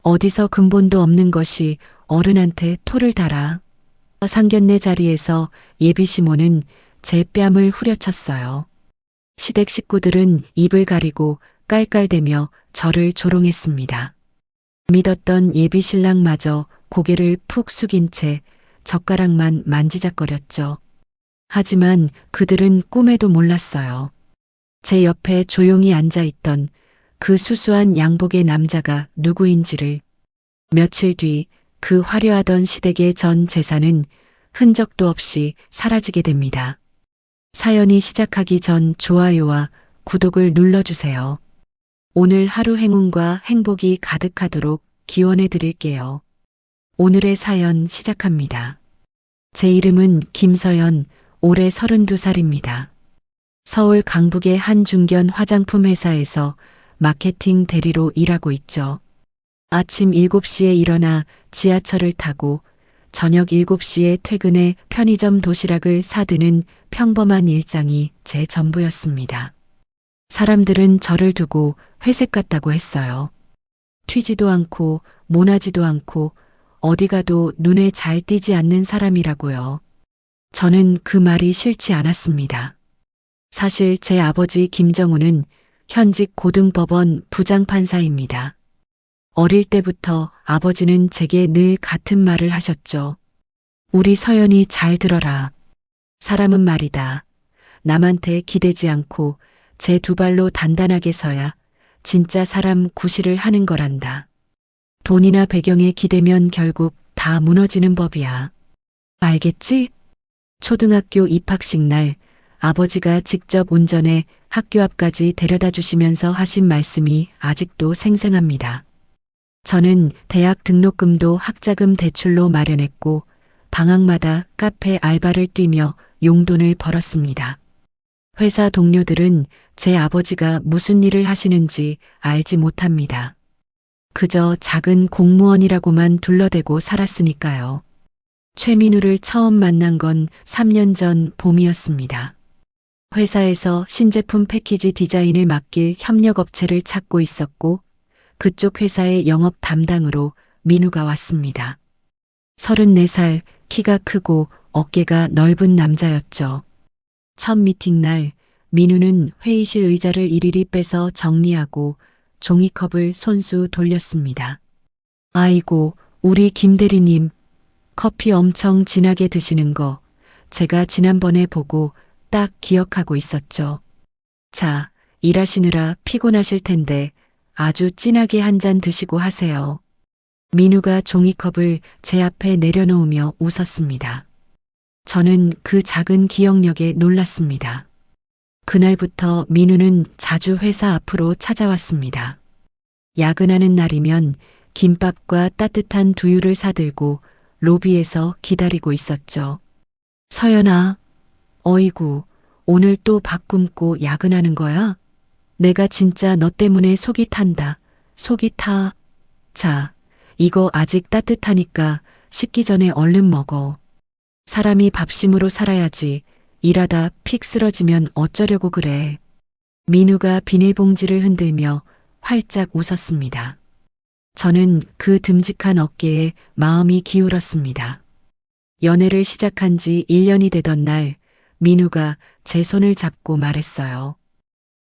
어디서 근본도 없는 것이 어른한테 토를 달아. 상견례 자리에서 예비 시모는 제 뺨을 후려쳤어요. 시댁 식구들은 입을 가리고 깔깔대며 저를 조롱했습니다. 믿었던 예비 신랑마저 고개를 푹 숙인 채 젓가락만 만지작거렸죠. 하지만 그들은 꿈에도 몰랐어요. 제 옆에 조용히 앉아있던 그 수수한 양복의 남자가 누구인지를. 며칠 뒤 그 화려하던 시댁의 전 재산은 흔적도 없이 사라지게 됩니다. 사연이 시작하기 전 좋아요와 구독을 눌러주세요. 오늘 하루 행운과 행복이 가득하도록 기원해 드릴게요. 오늘의 사연 시작합니다. 제 이름은 김서연, 올해 32살입니다. 서울 강북의 한 중견 화장품 회사에서 마케팅 대리로 일하고 있죠. 아침 7시에 일어나 지하철을 타고 저녁 7시에 퇴근해 편의점 도시락을 사드는 평범한 일상이 제 전부였습니다. 사람들은 저를 두고 회색 같다고 했어요. 튀지도 않고 모나지도 않고 어디 가도 눈에 잘 띄지 않는 사람이라고요. 저는 그 말이 싫지 않았습니다. 사실 제 아버지 김정우는 현직 고등법원 부장판사입니다. 어릴 때부터 아버지는 제게 늘 같은 말을 하셨죠. 우리 서연이 잘 들어라. 사람은 말이다. 남한테 기대지 않고 제 두 발로 단단하게 서야 진짜 사람 구실을 하는 거란다. 돈이나 배경에 기대면 결국 다 무너지는 법이야. 알겠지? 초등학교 입학식 날 아버지가 직접 운전해 학교 앞까지 데려다 주시면서 하신 말씀이 아직도 생생합니다. 저는 대학 등록금도 학자금 대출로 마련했고 방학마다 카페 알바를 뛰며 용돈을 벌었습니다. 회사 동료들은 제 아버지가 무슨 일을 하시는지 알지 못합니다. 그저 작은 공무원이라고만 둘러대고 살았으니까요. 최민우를 처음 만난 건 3년 전 봄이었습니다. 회사에서 신제품 패키지 디자인을 맡길 협력업체를 찾고 있었고 그쪽 회사의 영업 담당으로 민우가 왔습니다. 34살, 키가 크고 어깨가 넓은 남자였죠. 첫 미팅 날 민우는 회의실 의자를 일일이 빼서 정리하고 종이컵을 손수 돌렸습니다. 아이고, 우리 김 대리님, 커피 엄청 진하게 드시는 거 제가 지난번에 보고 딱 기억하고 있었죠. 자, 일하시느라 피곤하실 텐데 아주 진하게 한 잔 드시고 하세요. 민우가 종이컵을 제 앞에 내려놓으며 웃었습니다. 저는 그 작은 기억력에 놀랐습니다. 그날부터 민우는 자주 회사 앞으로 찾아왔습니다. 야근하는 날이면 김밥과 따뜻한 두유를 사들고 로비에서 기다리고 있었죠. 서연아, 어이구, 오늘 또 밥 굶고 야근하는 거야? 내가 진짜 너 때문에 속이 탄다. 속이 타. 자, 이거 아직 따뜻하니까 식기 전에 얼른 먹어. 사람이 밥심으로 살아야지. 일하다 픽 쓰러지면 어쩌려고 그래. 민우가 비닐봉지를 흔들며 활짝 웃었습니다. 저는 그 듬직한 어깨에 마음이 기울었습니다. 연애를 시작한 지 1년이 되던 날 민우가 제 손을 잡고 말했어요.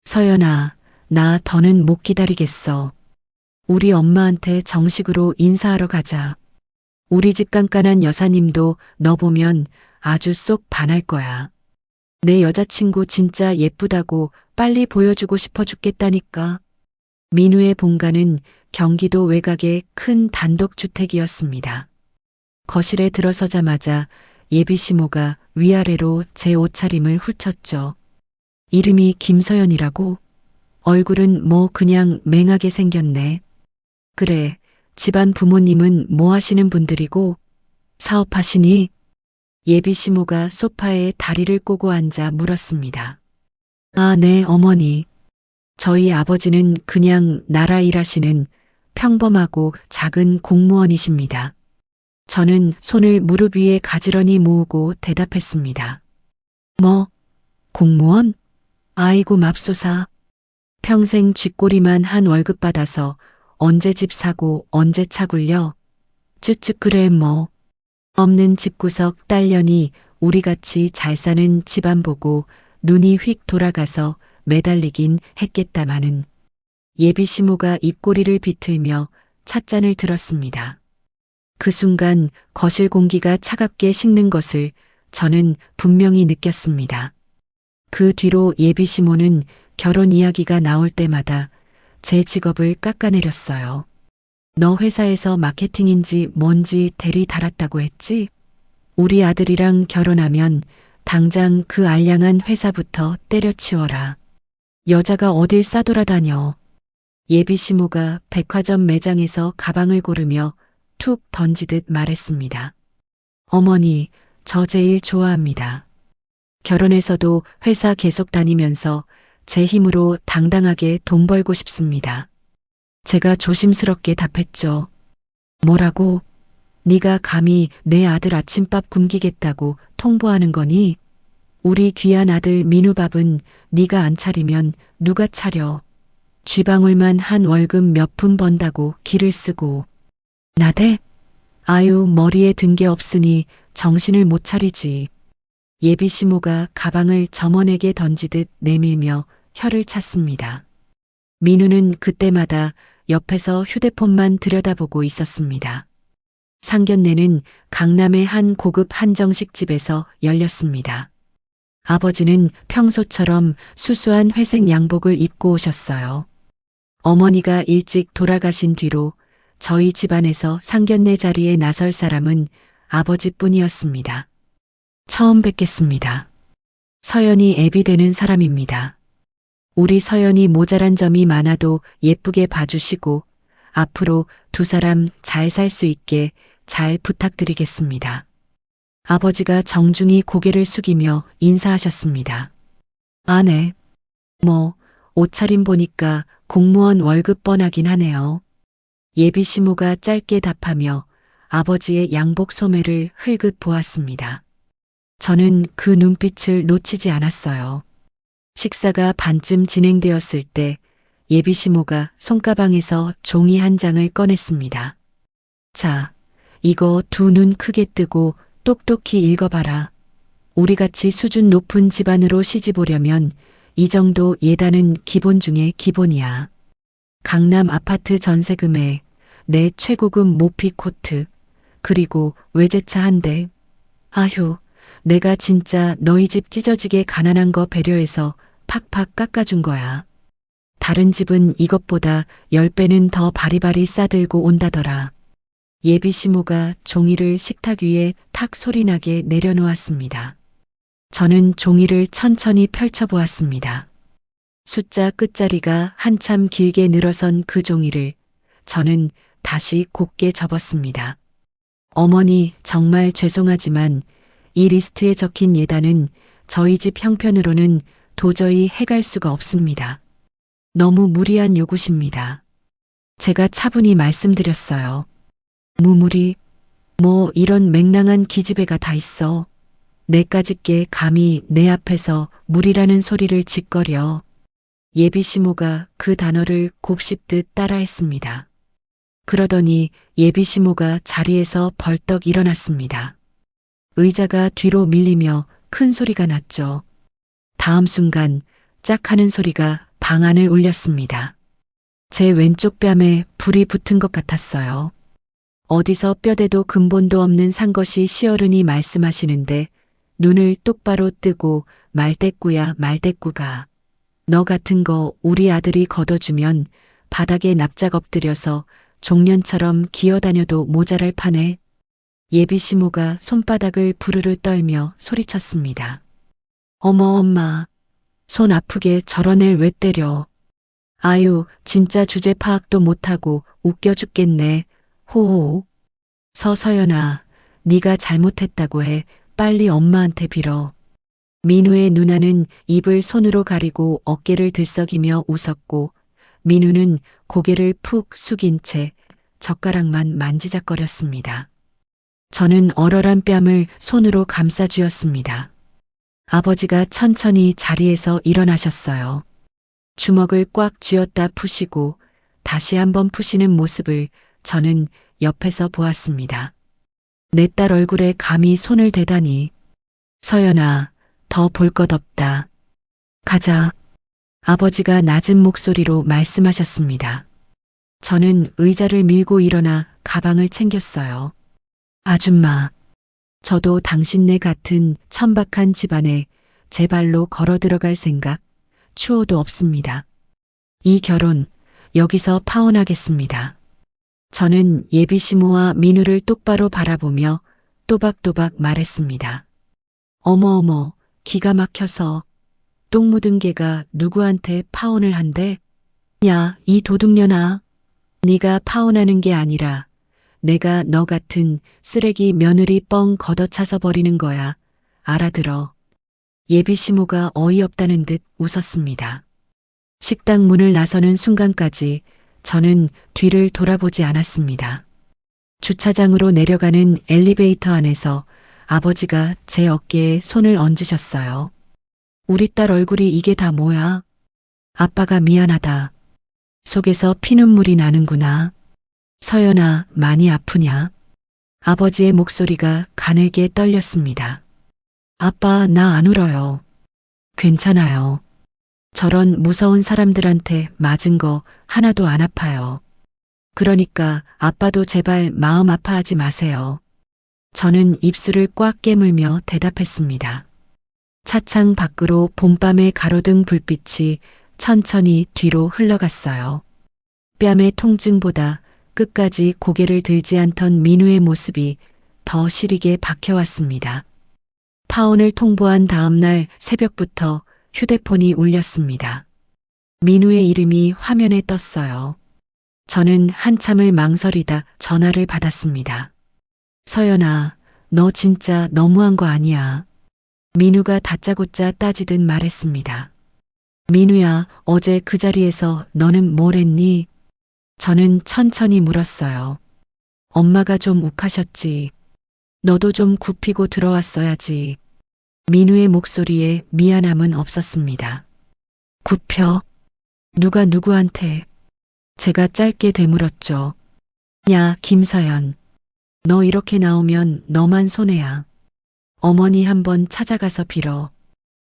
서연아, 나 더는 못 기다리겠어. 우리 엄마한테 정식으로 인사하러 가자. 우리 집 깐깐한 여사님도 너 보면 아주 쏙 반할 거야. 내 여자친구 진짜 예쁘다고 빨리 보여주고 싶어 죽겠다니까. 민우의 본가는 경기도 외곽의 큰 단독주택이었습니다. 거실에 들어서자마자 예비 시모가 위아래로 제 옷차림을 훑쳤죠. 이름이 김서연이라고? 얼굴은 뭐 그냥 맹하게 생겼네. 그래, 집안 부모님은 뭐 하시는 분들이고? 사업하시니? 예비 시모가 소파에 다리를 꼬고 앉아 물었습니다. 아, 네, 어머니. 저희 아버지는 그냥 나라 일하시는 평범하고 작은 공무원이십니다. 저는 손을 무릎 위에 가지런히 모으고 대답했습니다. 뭐, 공무원? 아이고 맙소사. 평생 쥐꼬리만 한 월급 받아서 언제 집 사고 언제 차 굴려? 쯧쯧 그래 뭐. 없는 집구석 딸년이 우리같이 잘 사는 집안 보고 눈이 휙 돌아가서 매달리긴 했겠다마는. 예비 시모가 입꼬리를 비틀며 찻잔을 들었습니다. 그 순간 거실 공기가 차갑게 식는 것을 저는 분명히 느꼈습니다. 그 뒤로 예비 시모는 결혼 이야기가 나올 때마다 제 직업을 깎아내렸어요. 너 회사에서 마케팅인지 뭔지 대리 달았다고 했지? 우리 아들이랑 결혼하면 당장 그 알량한 회사부터 때려치워라. 여자가 어딜 싸돌아다녀. 예비 시모가 백화점 매장에서 가방을 고르며 툭 던지듯 말했습니다. 어머니, 저 제일 좋아합니다. 결혼해서도 회사 계속 다니면서 제 힘으로 당당하게 돈 벌고 싶습니다. 제가 조심스럽게 답했죠. 뭐라고? 네가 감히 내 아들 아침밥 굶기겠다고 통보하는 거니? 우리 귀한 아들 민우 밥은 네가 안 차리면 누가 차려? 쥐방울만 한 월급 몇 푼 번다고 기를 쓰고. 나대? 아유 머리에 든 게 없으니 정신을 못 차리지. 예비 시모가 가방을 점원에게 던지듯 내밀며 혀를 찼습니다. 민우는 그때마다 옆에서 휴대폰만 들여다보고 있었습니다. 상견례는 강남의 한 고급 한정식 집에서 열렸습니다. 아버지는 평소처럼 수수한 회색 양복을 입고 오셨어요. 어머니가 일찍 돌아가신 뒤로 저희 집안에서 상견례 자리에 나설 사람은 아버지뿐이었습니다. 처음 뵙겠습니다. 서연이 애비 되는 사람입니다. 우리 서연이 모자란 점이 많아도 예쁘게 봐주시고 앞으로 두 사람 잘 살 수 있게 잘 부탁드리겠습니다. 아버지가 정중히 고개를 숙이며 인사하셨습니다. 아, 네. 뭐, 옷차림 보니까 공무원 월급 뻔하긴 하네요. 예비 시모가 짧게 답하며 아버지의 양복 소매를 흘끗 보았습니다. 저는 그 눈빛을 놓치지 않았어요. 식사가 반쯤 진행되었을 때 예비 시모가 손가방에서 종이 한 장을 꺼냈습니다. 자, 이거 두 눈 크게 뜨고 똑똑히 읽어봐라. 우리같이 수준 높은 집안으로 시집 오려면 이 정도 예단은 기본 중에 기본이야. 강남 아파트 전세금에 내 최고급 모피 코트, 그리고 외제차 한 대. 아휴, 내가 진짜 너희 집 찢어지게 가난한 거 배려해서 팍팍 깎아준 거야. 다른 집은 이것보다 10배는 더 바리바리 싸들고 온다더라. 예비 시모가 종이를 식탁 위에 탁 소리나게 내려놓았습니다. 저는 종이를 천천히 펼쳐보았습니다. 숫자 끝자리가 한참 길게 늘어선 그 종이를 저는 다시 곱게 접었습니다. 어머니, 정말 죄송하지만 이 리스트에 적힌 예단은 저희 집 형편으로는 도저히 해갈 수가 없습니다. 너무 무리한 요구십니다. 제가 차분히 말씀드렸어요. 무무리, 뭐 이런 맹랑한 기집애가 다 있어. 내까짓게 감히 내 앞에서 무리라는 소리를 짓거려. 예비 시모가 그 단어를 곱씹듯 따라했습니다. 그러더니 예비 시모가 자리에서 벌떡 일어났습니다. 의자가 뒤로 밀리며 큰 소리가 났죠. 다음 순간 짝 하는 소리가 방 안을 울렸습니다. 제 왼쪽 뺨에 불이 붙은 것 같았어요. 어디서 뼈대도 근본도 없는 상것이 시어른이 말씀하시는데 눈을 똑바로 뜨고 말대꾸야 말대꾸가. 너 같은 거 우리 아들이 걷어주면 바닥에 납작 엎드려서 종년처럼 기어다녀도 모자랄 판에. 예비 시모가 손바닥을 부르르 떨며 소리쳤습니다. 어머 엄마, 손 아프게 저런 애를 왜 때려. 아유, 진짜 주제 파악도 못하고 웃겨 죽겠네. 호호. 서서연아, 네가 잘못했다고 해. 빨리 엄마한테 빌어. 민우의 누나는 입을 손으로 가리고 어깨를 들썩이며 웃었고 민우는 고개를 푹 숙인 채 젓가락만 만지작거렸습니다. 저는 얼얼한 뺨을 손으로 감싸쥐었습니다. 아버지가 천천히 자리에서 일어나셨어요. 주먹을 꽉 쥐었다 푸시고 다시 한번 푸시는 모습을 저는 옆에서 보았습니다. 내 딸 얼굴에 감히 손을 대다니. 서연아, 더 볼 것 없다. 가자. 아버지가 낮은 목소리로 말씀하셨습니다. 저는 의자를 밀고 일어나 가방을 챙겼어요. 아줌마, 저도 당신네 같은 천박한 집안에 제 발로 걸어 들어갈 생각 추호도 없습니다. 이 결혼 여기서 파혼하겠습니다. 저는 예비 시모와 민우를 똑바로 바라보며 또박또박 말했습니다. 어머어머, 기가 막혀서 똥 묻은 개가 누구한테 파혼을 한대? 야, 이 도둑년아. 네가 파혼하는 게 아니라 내가 너 같은 쓰레기 며느리 뻥 걷어차서 버리는 거야. 알아들어. 예비 시모가 어이없다는 듯 웃었습니다. 식당 문을 나서는 순간까지 저는 뒤를 돌아보지 않았습니다. 주차장으로 내려가는 엘리베이터 안에서 아버지가 제 어깨에 손을 얹으셨어요. 우리 딸 얼굴이 이게 다 뭐야? 아빠가 미안하다. 속에서 피눈물이 나는구나. 서연아, 많이 아프냐? 아버지의 목소리가 가늘게 떨렸습니다. 아빠, 나 안 울어요. 괜찮아요. 저런 무서운 사람들한테 맞은 거 하나도 안 아파요. 그러니까 아빠도 제발 마음 아파하지 마세요. 저는 입술을 꽉 깨물며 대답했습니다. 차창 밖으로 봄밤에 가로등 불빛이 천천히 뒤로 흘러갔어요. 뺨의 통증보다 끝까지 고개를 들지 않던 민우의 모습이 더 시리게 박혀왔습니다. 파혼을 통보한 다음 날 새벽부터 휴대폰이 울렸습니다. 민우의 이름이 화면에 떴어요. 저는 한참을 망설이다 전화를 받았습니다. 서연아, 너 진짜 너무한 거 아니야? 민우가 다짜고짜 따지듯 말했습니다. 민우야, 어제 그 자리에서 너는 뭘 했니? 저는 천천히 물었어요. 엄마가 좀 욱하셨지. 너도 좀 굽히고 들어왔어야지. 민우의 목소리에 미안함은 없었습니다. 굽혀? 누가 누구한테? 제가 짧게 되물었죠. 야, 김서연. 너 이렇게 나오면 너만 손해야. 어머니 한번 찾아가서 빌어.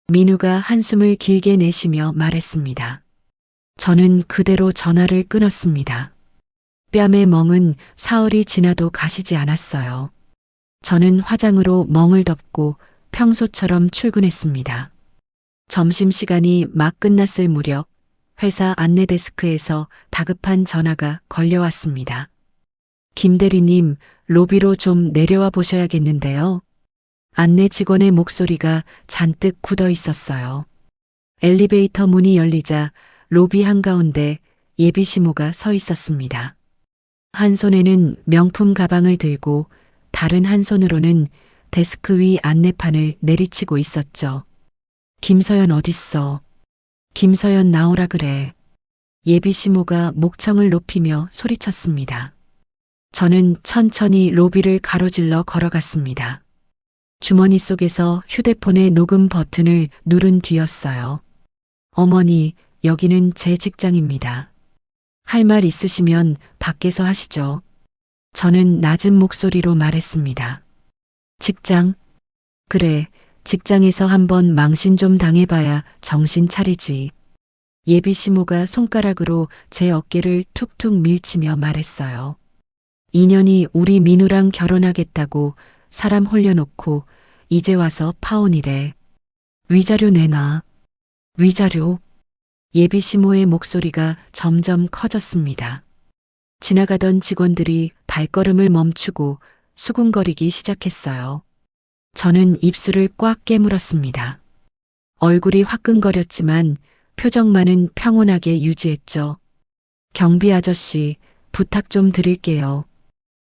민우가 한숨을 길게 내쉬며 말했습니다. 저는 그대로 전화를 끊었습니다. 뺨의 멍은 사흘이 지나도 가시지 않았어요. 저는 화장으로 멍을 덮고 평소처럼 출근했습니다. 점심시간이 막 끝났을 무렵 회사 안내 데스크에서 다급한 전화가 걸려왔습니다. 김 대리님, 로비로 좀 내려와 보셔야겠는데요. 안내 직원의 목소리가 잔뜩 굳어 있었어요. 엘리베이터 문이 열리자 로비 한가운데 예비 시모가 서 있었습니다. 한 손에는 명품 가방을 들고 다른 한 손으로는 데스크 위 안내판을 내리치고 있었죠. 김서연 어딨어? 김서연 나오라 그래. 예비 시모가 목청을 높이며 소리쳤습니다. 저는 천천히 로비를 가로질러 걸어갔습니다. 주머니 속에서 휴대폰의 녹음 버튼을 누른 뒤였어요. 어머니, 여기는 제 직장입니다. 할 말 있으시면 밖에서 하시죠. 저는 낮은 목소리로 말했습니다. 직장? 그래, 직장에서 한번 망신 좀 당해봐야 정신 차리지. 예비 시모가 손가락으로 제 어깨를 툭툭 밀치며 말했어요. 인연이 우리 민우랑 결혼하겠다고 사람 홀려놓고 이제 와서 파혼이래. 위자료 내놔. 위자료? 예비 시모의 목소리가 점점 커졌습니다. 지나가던 직원들이 발걸음을 멈추고 수군거리기 시작했어요. 저는 입술을 꽉 깨물었습니다. 얼굴이 화끈거렸지만 표정만은 평온하게 유지했죠. 경비 아저씨, 부탁 좀 드릴게요.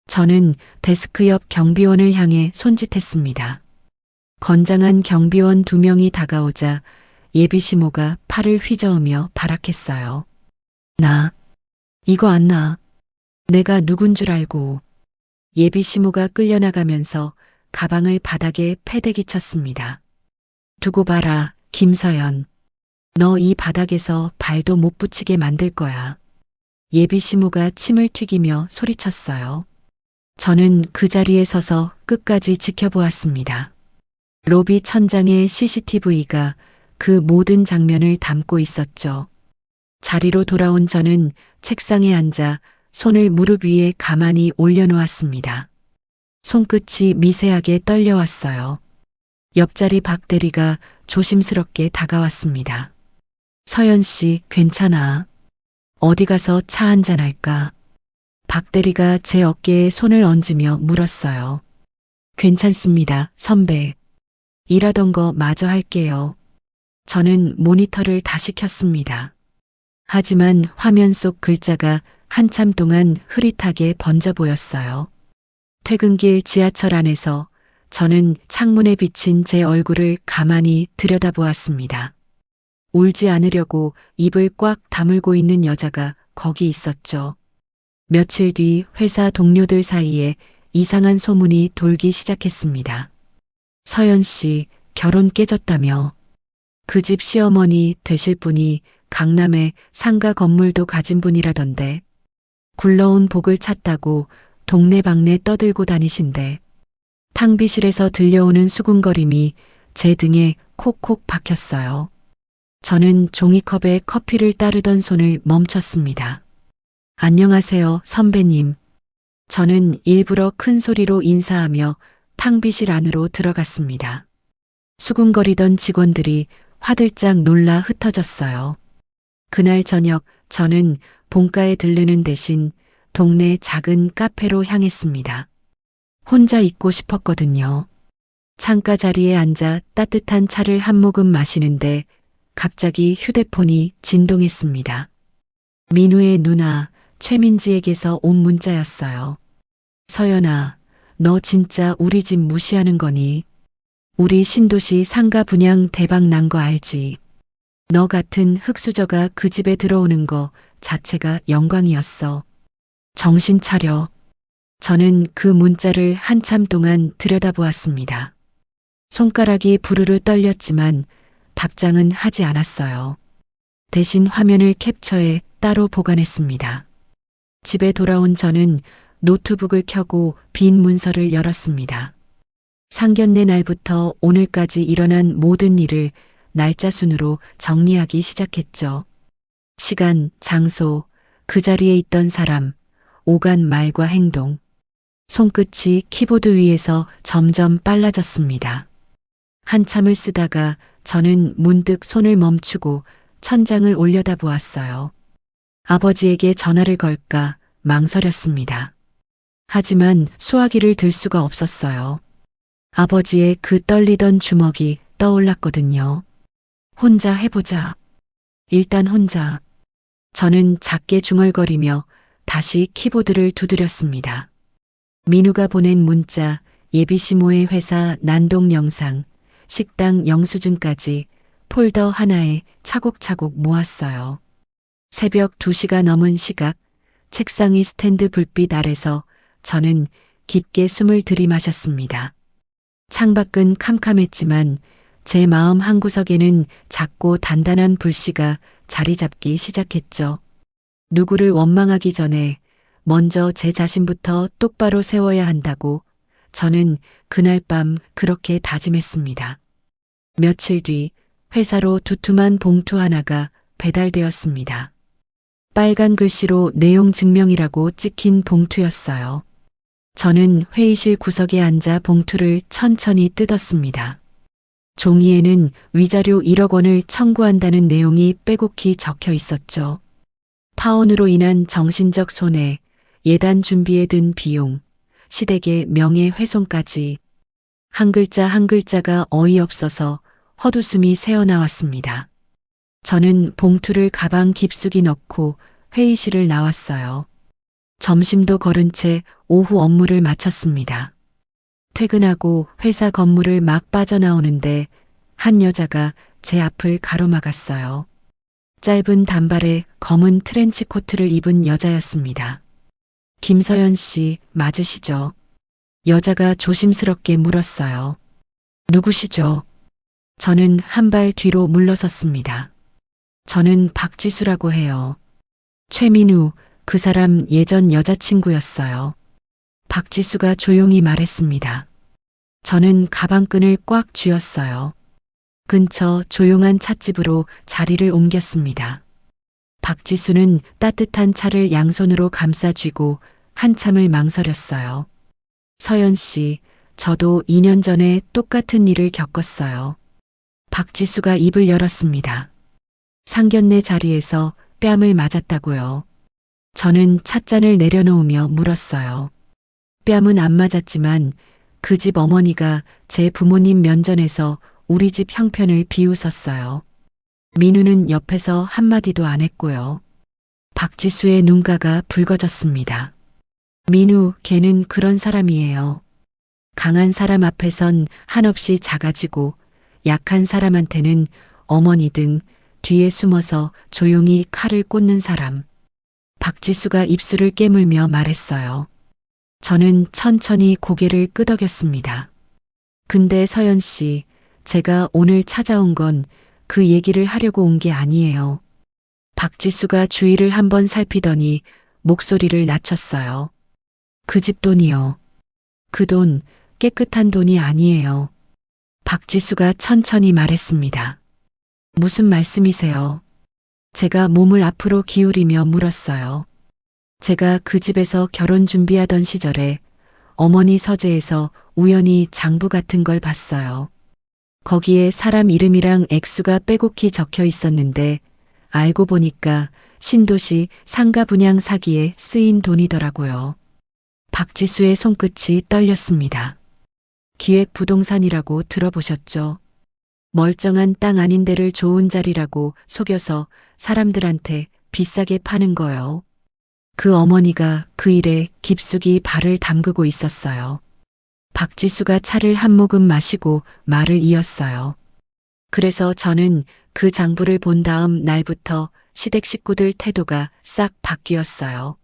저는 데스크 옆 경비원을 향해 손짓했습니다. 건장한 경비원 2명이 다가오자 예비 시모가 팔을 휘저으며 발악했어요. 나, 이거 안 나. 내가 누군 줄 알고. 예비 시모가 끌려나가면서 가방을 바닥에 패대기 쳤습니다. 두고 봐라, 김서연. 너 이 바닥에서 발도 못 붙이게 만들 거야. 예비 시모가 침을 튀기며 소리쳤어요. 저는 그 자리에 서서 끝까지 지켜보았습니다. 로비 천장의 CCTV가 그 모든 장면을 담고 있었죠. 자리로 돌아온 저는 책상에 앉아 손을 무릎 위에 가만히 올려놓았습니다. 손끝이 미세하게 떨려왔어요. 옆자리 박 대리가 조심스럽게 다가왔습니다. 서연 씨, 괜찮아. 어디 가서 차 한잔 할까? 박 대리가 제 어깨에 손을 얹으며 물었어요. 괜찮습니다, 선배. 일하던 거 마저 할게요. 저는 모니터를 다시 켰습니다. 하지만 화면 속 글자가 한참 동안 흐릿하게 번져 보였어요. 퇴근길 지하철 안에서 저는 창문에 비친 제 얼굴을 가만히 들여다보았습니다. 울지 않으려고 입을 꽉 다물고 있는 여자가 거기 있었죠. 며칠 뒤 회사 동료들 사이에 이상한 소문이 돌기 시작했습니다. 서연 씨, 결혼 깨졌다며. 그 집 시어머니 되실 분이 강남에 상가 건물도 가진 분이라던데. 굴러온 복을 찾다고 동네방네 떠들고 다니신데. 탕비실에서 들려오는 수군거림이 제 등에 콕콕 박혔어요. 저는 종이컵에 커피를 따르던 손을 멈췄습니다. 안녕하세요, 선배님. 저는 일부러 큰 소리로 인사하며 탕비실 안으로 들어갔습니다. 수군거리던 직원들이 화들짝 놀라 흩어졌어요. 그날 저녁 저는 본가에 들르는 대신 동네 작은 카페로 향했습니다. 혼자 있고 싶었거든요. 창가 자리에 앉아 따뜻한 차를 한 모금 마시는데 갑자기 휴대폰이 진동했습니다. 민우의 누나 최민지에게서 온 문자였어요. 서연아, 너 진짜 우리 집 무시하는 거니? 우리 신도시 상가 분양 대박 난 거 알지? 너 같은 흙수저가 그 집에 들어오는 거 자체가 영광이었어. 정신 차려. 저는 그 문자를 한참 동안 들여다보았습니다. 손가락이 부르르 떨렸지만 답장은 하지 않았어요. 대신 화면을 캡처해 따로 보관했습니다. 집에 돌아온 저는 노트북을 켜고 빈 문서를 열었습니다. 상견례 날부터 오늘까지 일어난 모든 일을 날짜 순으로 정리하기 시작했죠. 시간, 장소, 그 자리에 있던 사람, 오간 말과 행동. 손끝이 키보드 위에서 점점 빨라졌습니다. 한참을 쓰다가 저는 문득 손을 멈추고 천장을 올려다보았어요. 아버지에게 전화를 걸까 망설였습니다. 하지만 수화기를 들 수가 없었어요. 아버지의 그 떨리던 주먹이 떠올랐거든요. 혼자 해보자. 일단 혼자. 저는 작게 중얼거리며 다시 키보드를 두드렸습니다. 민우가 보낸 문자, 예비시모의 회사 난동 영상, 식당 영수증까지 폴더 하나에 차곡차곡 모았어요. 새벽 2시가 넘은 시각, 책상 위 스탠드 불빛 아래서 저는 깊게 숨을 들이마셨습니다. 창밖은 캄캄했지만 제 마음 한구석에는 작고 단단한 불씨가 자리 잡기 시작했죠. 누구를 원망하기 전에 먼저 제 자신부터 똑바로 세워야 한다고 저는 그날 밤 그렇게 다짐했습니다. 며칠 뒤 회사로 두툼한 봉투 하나가 배달되었습니다. 빨간 글씨로 내용 증명이라고 찍힌 봉투였어요. 저는 회의실 구석에 앉아 봉투를 천천히 뜯었습니다. 종이에는 위자료 1억 원을 청구한다는 내용이 빼곡히 적혀 있었죠. 파혼으로 인한 정신적 손해, 예단 준비에 든 비용, 시댁의 명예훼손까지 한 글자 한 글자가 어이없어서 헛웃음이 새어나왔습니다. 저는 봉투를 가방 깊숙이 넣고 회의실을 나왔어요. 점심도 거른 채 오후 업무를 마쳤습니다. 퇴근하고 회사 건물을 막 빠져나오는데 한 여자가 제 앞을 가로막았어요. 짧은 단발에 검은 트렌치 코트를 입은 여자였습니다. 김서연 씨 맞으시죠? 여자가 조심스럽게 물었어요. 누구시죠? 저는 한 발 뒤로 물러섰습니다. 저는 박지수라고 해요. 최민우, 그 사람 예전 여자친구였어요. 박지수가 조용히 말했습니다. 저는 가방끈을 꽉 쥐었어요. 근처 조용한 찻집으로 자리를 옮겼습니다. 박지수는 따뜻한 차를 양손으로 감싸 쥐고 한참을 망설였어요. 서연 씨, 저도 2년 전에 똑같은 일을 겪었어요. 박지수가 입을 열었습니다. 상견례 자리에서 뺨을 맞았다고요. 저는 찻잔을 내려놓으며 물었어요. 뺨은 안 맞았지만 그 집 어머니가 제 부모님 면전에서 우리 집 형편을 비웃었어요. 민우는 옆에서 한마디도 안 했고요. 박지수의 눈가가 붉어졌습니다. 민우, 걔는 그런 사람이에요. 강한 사람 앞에선 한없이 작아지고 약한 사람한테는 어머니 등 뒤에 숨어서 조용히 칼을 꽂는 사람. 박지수가 입술을 깨물며 말했어요. 저는 천천히 고개를 끄덕였습니다. 근데 서연 씨, 제가 오늘 찾아온 건 그 얘기를 하려고 온 게 아니에요. 박지수가 주위를 한번 살피더니 목소리를 낮췄어요. 그 집 돈이요. 그 돈, 깨끗한 돈이 아니에요. 박지수가 천천히 말했습니다. 무슨 말씀이세요? 제가 몸을 앞으로 기울이며 물었어요. 제가 그 집에서 결혼 준비하던 시절에 어머니 서재에서 우연히 장부 같은 걸 봤어요. 거기에 사람 이름이랑 액수가 빼곡히 적혀 있었는데 알고 보니까 신도시 상가 분양 사기에 쓰인 돈이더라고요. 박지수의 손끝이 떨렸습니다. 기획부동산이라고 들어보셨죠? 멀쩡한 땅 아닌 데를 좋은 자리라고 속여서 사람들한테 비싸게 파는 거요. 그 어머니가 그 일에 깊숙이 발을 담그고 있었어요. 박지수가 차를 한 모금 마시고 말을 이었어요. 그래서 저는 그 장부를 본 다음 날부터 시댁 식구들 태도가 싹 바뀌었어요.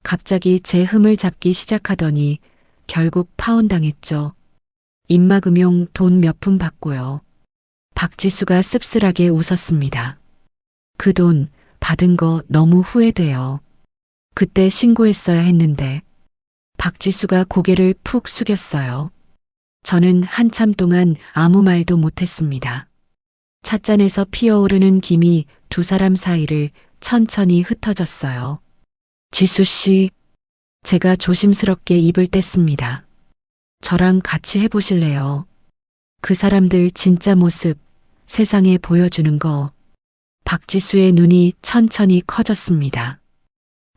갑자기 제 흠을 잡기 시작하더니 결국 파혼당했죠. 입막음용 돈 몇 푼 받고요. 박지수가 씁쓸하게 웃었습니다. 그 돈 받은 거 너무 후회돼요. 그때 신고했어야 했는데. 박지수가 고개를 푹 숙였어요. 저는 한참 동안 아무 말도 못했습니다. 찻잔에서 피어오르는 김이 두 사람 사이를 천천히 흩어졌어요. 지수 씨, 제가 조심스럽게 입을 뗐습니다. 저랑 같이 해보실래요? 그 사람들 진짜 모습 세상에 보여주는 거. 박지수의 눈이 천천히 커졌습니다.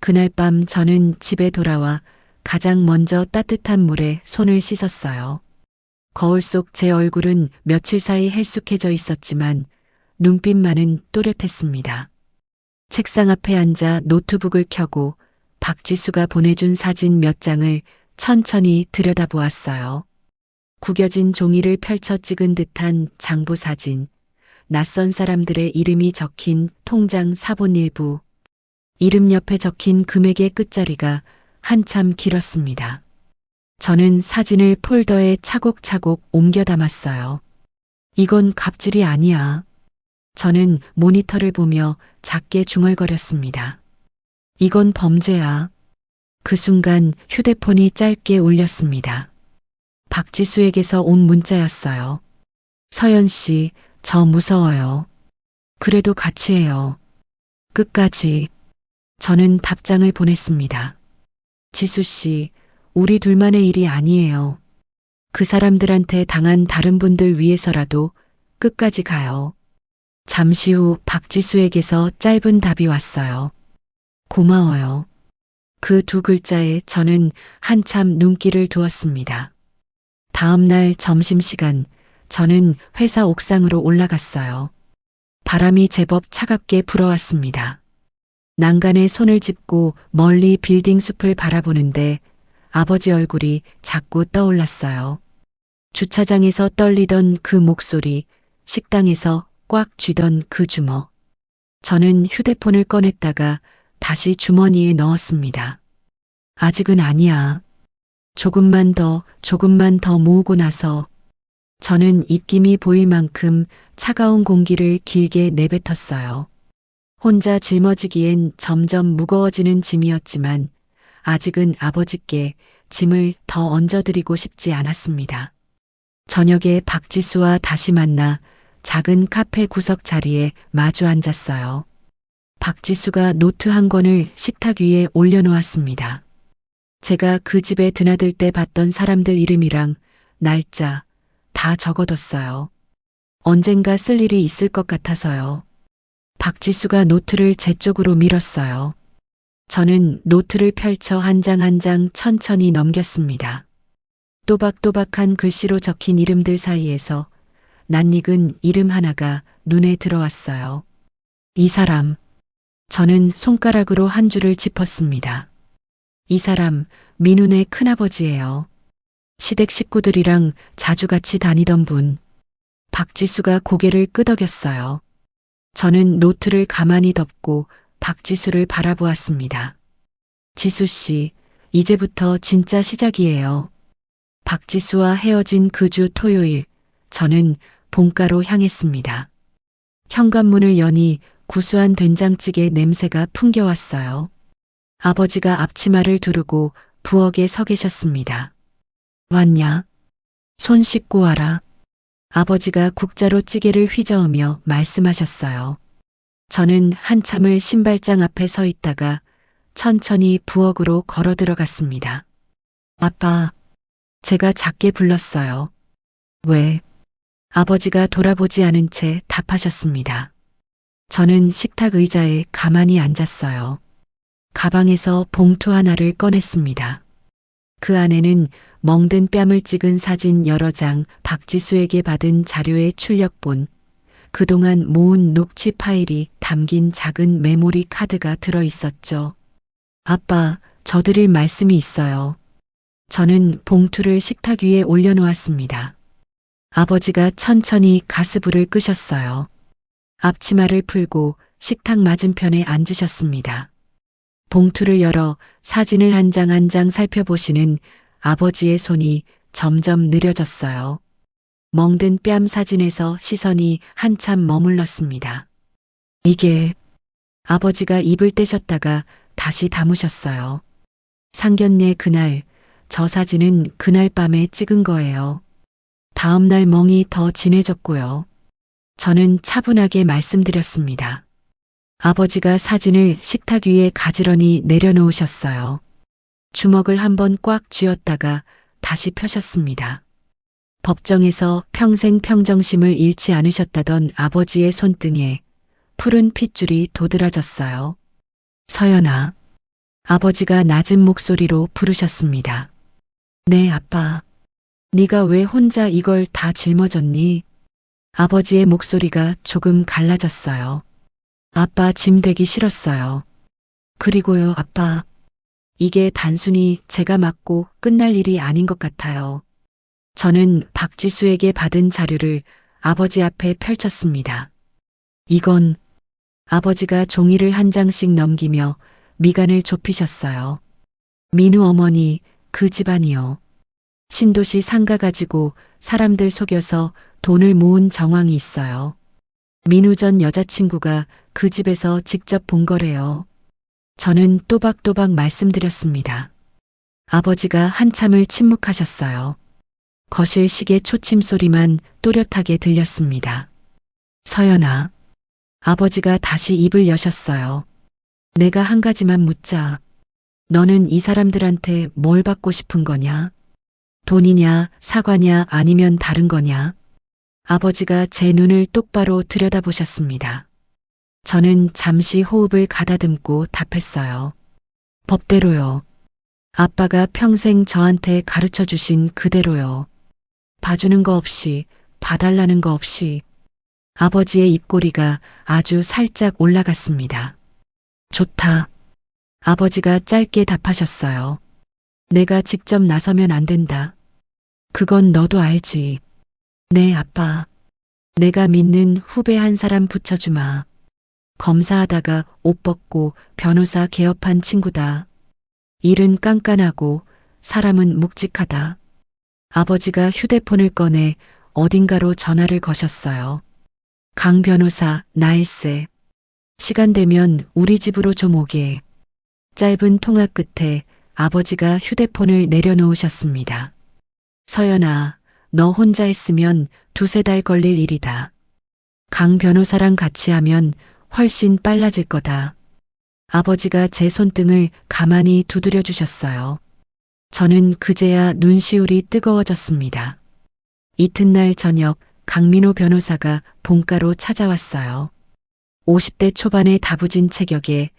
그날 밤 저는 집에 돌아와 가장 먼저 따뜻한 물에 손을 씻었어요. 거울 속 제 얼굴은 며칠 사이 헬쑥해져 있었지만 눈빛만은 또렷했습니다. 책상 앞에 앉아 노트북을 켜고 박지수가 보내준 사진 몇 장을 천천히 들여다보았어요. 구겨진 종이를 펼쳐 찍은 듯한 장부 사진, 낯선 사람들의 이름이 적힌 통장 사본 일부, 이름 옆에 적힌 금액의 끝자리가 한참 길었습니다. 저는 사진을 폴더에 차곡차곡 옮겨 담았어요. 이건 갑질이 아니야. 저는 모니터를 보며 작게 중얼거렸습니다. 이건 범죄야. 그 순간 휴대폰이 짧게 울렸습니다. 박지수에게서 온 문자였어요. 서연 씨, 저 무서워요. 그래도 같이 해요. 끝까지. 저는 답장을 보냈습니다. 지수 씨, 우리 둘만의 일이 아니에요. 그 사람들한테 당한 다른 분들 위해서라도 끝까지 가요. 잠시 후 박지수에게서 짧은 답이 왔어요. 고마워요. 그 두 글자에 저는 한참 눈길을 두었습니다. 다음 날 점심시간, 저는 회사 옥상으로 올라갔어요. 바람이 제법 차갑게 불어왔습니다. 난간에 손을 짚고 멀리 빌딩 숲을 바라보는데 아버지 얼굴이 자꾸 떠올랐어요. 주차장에서 떨리던 그 목소리, 식당에서 꽉 쥐던 그 주먹. 저는 휴대폰을 꺼냈다가 다시 주머니에 넣었습니다. 아직은 아니야. 조금만 더 모으고 나서 저는 입김이 보일 만큼 차가운 공기를 길게 내뱉었어요. 혼자 짊어지기엔 점점 무거워지는 짐이었지만 아직은 아버지께 짐을 더 얹어드리고 싶지 않았습니다. 저녁에 박지수와 다시 만나 작은 카페 구석 자리에 마주 앉았어요. 박지수가 노트 한 권을 식탁 위에 올려놓았습니다. 제가 그 집에 드나들 때 봤던 사람들 이름이랑 날짜 다 적어뒀어요. 언젠가 쓸 일이 있을 것 같아서요. 박지수가 노트를 제 쪽으로 밀었어요. 저는 노트를 펼쳐 한 장 한 장 천천히 넘겼습니다. 또박또박한 글씨로 적힌 이름들 사이에서 낯익은 이름 하나가 눈에 들어왔어요. 이 사람. 저는 손가락으로 한 줄을 짚었습니다. 이 사람, 민훈의 큰아버지예요. 시댁 식구들이랑 자주 같이 다니던 분. 박지수가 고개를 끄덕였어요. 저는 노트를 가만히 덮고 박지수를 바라보았습니다. 지수 씨, 이제부터 진짜 시작이에요. 박지수와 헤어진 그 주 토요일, 저는 본가로 향했습니다. 현관문을 여니 구수한 된장찌개 냄새가 풍겨왔어요. 아버지가 앞치마를 두르고 부엌에 서 계셨습니다. 왔냐? 손 씻고 와라. 아버지가 국자로 찌개를 휘저으며 말씀하셨어요. 저는 한참을 신발장 앞에 서 있다가 천천히 부엌으로 걸어 들어갔습니다. 아빠, 제가 작게 불렀어요. 왜? 아버지가 돌아보지 않은 채 답하셨습니다. 저는 식탁 의자에 가만히 앉았어요. 가방에서 봉투 하나를 꺼냈습니다. 그 안에는 멍든 뺨을 찍은 사진 여러 장, 박지수에게 받은 자료의 출력본, 그동안 모은 녹취 파일이 담긴 작은 메모리 카드가 들어 있었죠. 아빠, 저 드릴 말씀이 있어요. 저는 봉투를 식탁 위에 올려놓았습니다. 아버지가 천천히 가스불을 끄셨어요. 앞치마를 풀고 식탁 맞은편에 앉으셨습니다. 봉투를 열어 사진을 한 장 한 장 살펴보시는 아버지의 손이 점점 느려졌어요. 멍든 뺨 사진에서 시선이 한참 머물렀습니다. 이게... 아버지가 입을 떼셨다가 다시 담으셨어요. 상견례 그날, 저 사진은 그날 밤에 찍은 거예요. 다음 날 멍이 더 진해졌고요. 저는 차분하게 말씀드렸습니다. 아버지가 사진을 식탁 위에 가지런히 내려놓으셨어요. 주먹을 한번 꽉 쥐었다가 다시 펴셨습니다. 법정에서 평생 평정심을 잃지 않으셨다던 아버지의 손등에 푸른 핏줄이 도드라졌어요. 서연아. 아버지가 낮은 목소리로 부르셨습니다. 네, 아빠. 네가 왜 혼자 이걸 다 짊어졌니? 아버지의 목소리가 조금 갈라졌어요. 아빠 짐 되기 싫었어요. 그리고요, 아빠. 이게 단순히 제가 맡고 끝날 일이 아닌 것 같아요. 저는 박지수에게 받은 자료를 아버지 앞에 펼쳤습니다. 이건... 아버지가 종이를 한 장씩 넘기며 미간을 좁히셨어요. 민우 어머니, 그 집안이요. 신도시 상가 가지고 사람들 속여서 돈을 모은 정황이 있어요. 민우 전 여자친구가 그 집에서 직접 본 거래요. 저는 또박또박 말씀드렸습니다. 아버지가 한참을 침묵하셨어요. 거실 시계 초침 소리만 또렷하게 들렸습니다. 서연아. 아버지가 다시 입을 여셨어요. 내가 한 가지만 묻자. 너는 이 사람들한테 뭘 받고 싶은 거냐? 돈이냐, 사과냐, 아니면 다른 거냐? 아버지가 제 눈을 똑바로 들여다보셨습니다. 저는 잠시 호흡을 가다듬고 답했어요. 법대로요. 아빠가 평생 저한테 가르쳐 주신 그대로요. 봐주는 거 없이, 봐달라는 거 없이. 아버지의 입꼬리가 아주 살짝 올라갔습니다. 좋다. 아버지가 짧게 답하셨어요. 내가 직접 나서면 안 된다. 그건 너도 알지. 네, 아빠. 내가 믿는 후배 한 사람 붙여주마. 검사하다가 옷 벗고 변호사 개업한 친구다. 일은 깐깐하고 사람은 묵직하다. 아버지가 휴대폰을 꺼내 어딘가로 전화를 거셨어요. 강 변호사, 나일세. 시간 되면 우리 집으로 좀 오게. 짧은 통화 끝에 아버지가 휴대폰을 내려놓으셨습니다. 서연아, 너 혼자 했으면 두세 달 걸릴 일이다. 강 변호사랑 같이 하면 훨씬 빨라질 거다. 아버지가 제 손등을 가만히 두드려 주셨어요. 저는 그제야 눈시울이 뜨거워졌습니다. 이튿날 저녁 강민호 변호사가 본가로 찾아왔어요. 50대 초반의 다부진 체격에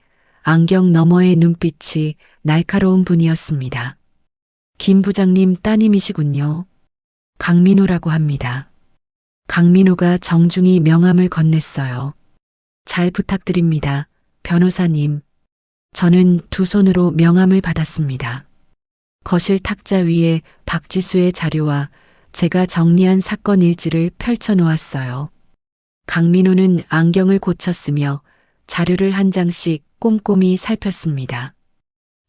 안경 너머의 눈빛이 날카로운 분이었습니다. 김 부장님 따님이시군요. 강민호라고 합니다. 강민호가 정중히 명함을 건넸어요. 잘 부탁드립니다, 변호사님. 저는 두 손으로 명함을 받았습니다. 거실 탁자 위에 박지수의 자료와 제가 정리한 사건 일지를 펼쳐 놓았어요. 강민호는 안경을 고쳤으며 자료를 한 장씩 꼼꼼히 살폈습니다.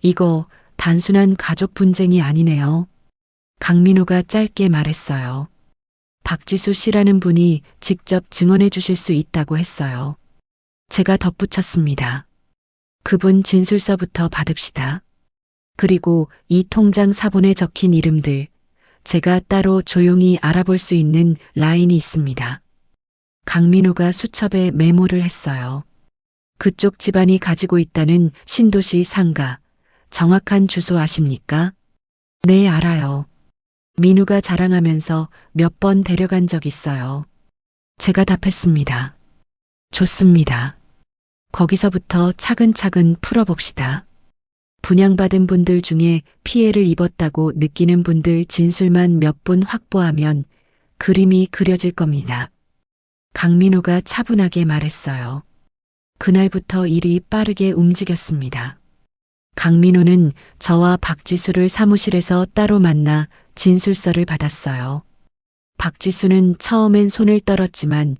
이거 단순한 가족 분쟁이 아니네요. 강민호가 짧게 말했어요. 박지수 씨라는 분이 직접 증언해 주실 수 있다고 했어요. 제가 덧붙였습니다. 그분 진술서부터 받읍시다. 그리고 이 통장 사본에 적힌 이름들, 제가 따로 조용히 알아볼 수 있는 라인이 있습니다. 강민호가 수첩에 메모를 했어요. 그쪽 집안이 가지고 있다는 신도시 상가, 정확한 주소 아십니까? 네, 알아요. 민우가 자랑하면서 몇 번 데려간 적 있어요. 제가 답했습니다. 좋습니다. 거기서부터 차근차근 풀어봅시다. 분양받은 분들 중에 피해를 입었다고 느끼는 분들 진술만 몇 분 확보하면 그림이 그려질 겁니다. 강민호가 차분하게 말했어요. 그날부터 일이 빠르게 움직였습니다. 강민호는 저와 박지수를 사무실에서 따로 만나 진술서를 받았어요. 박지수는 처음엔 손을 떨었지만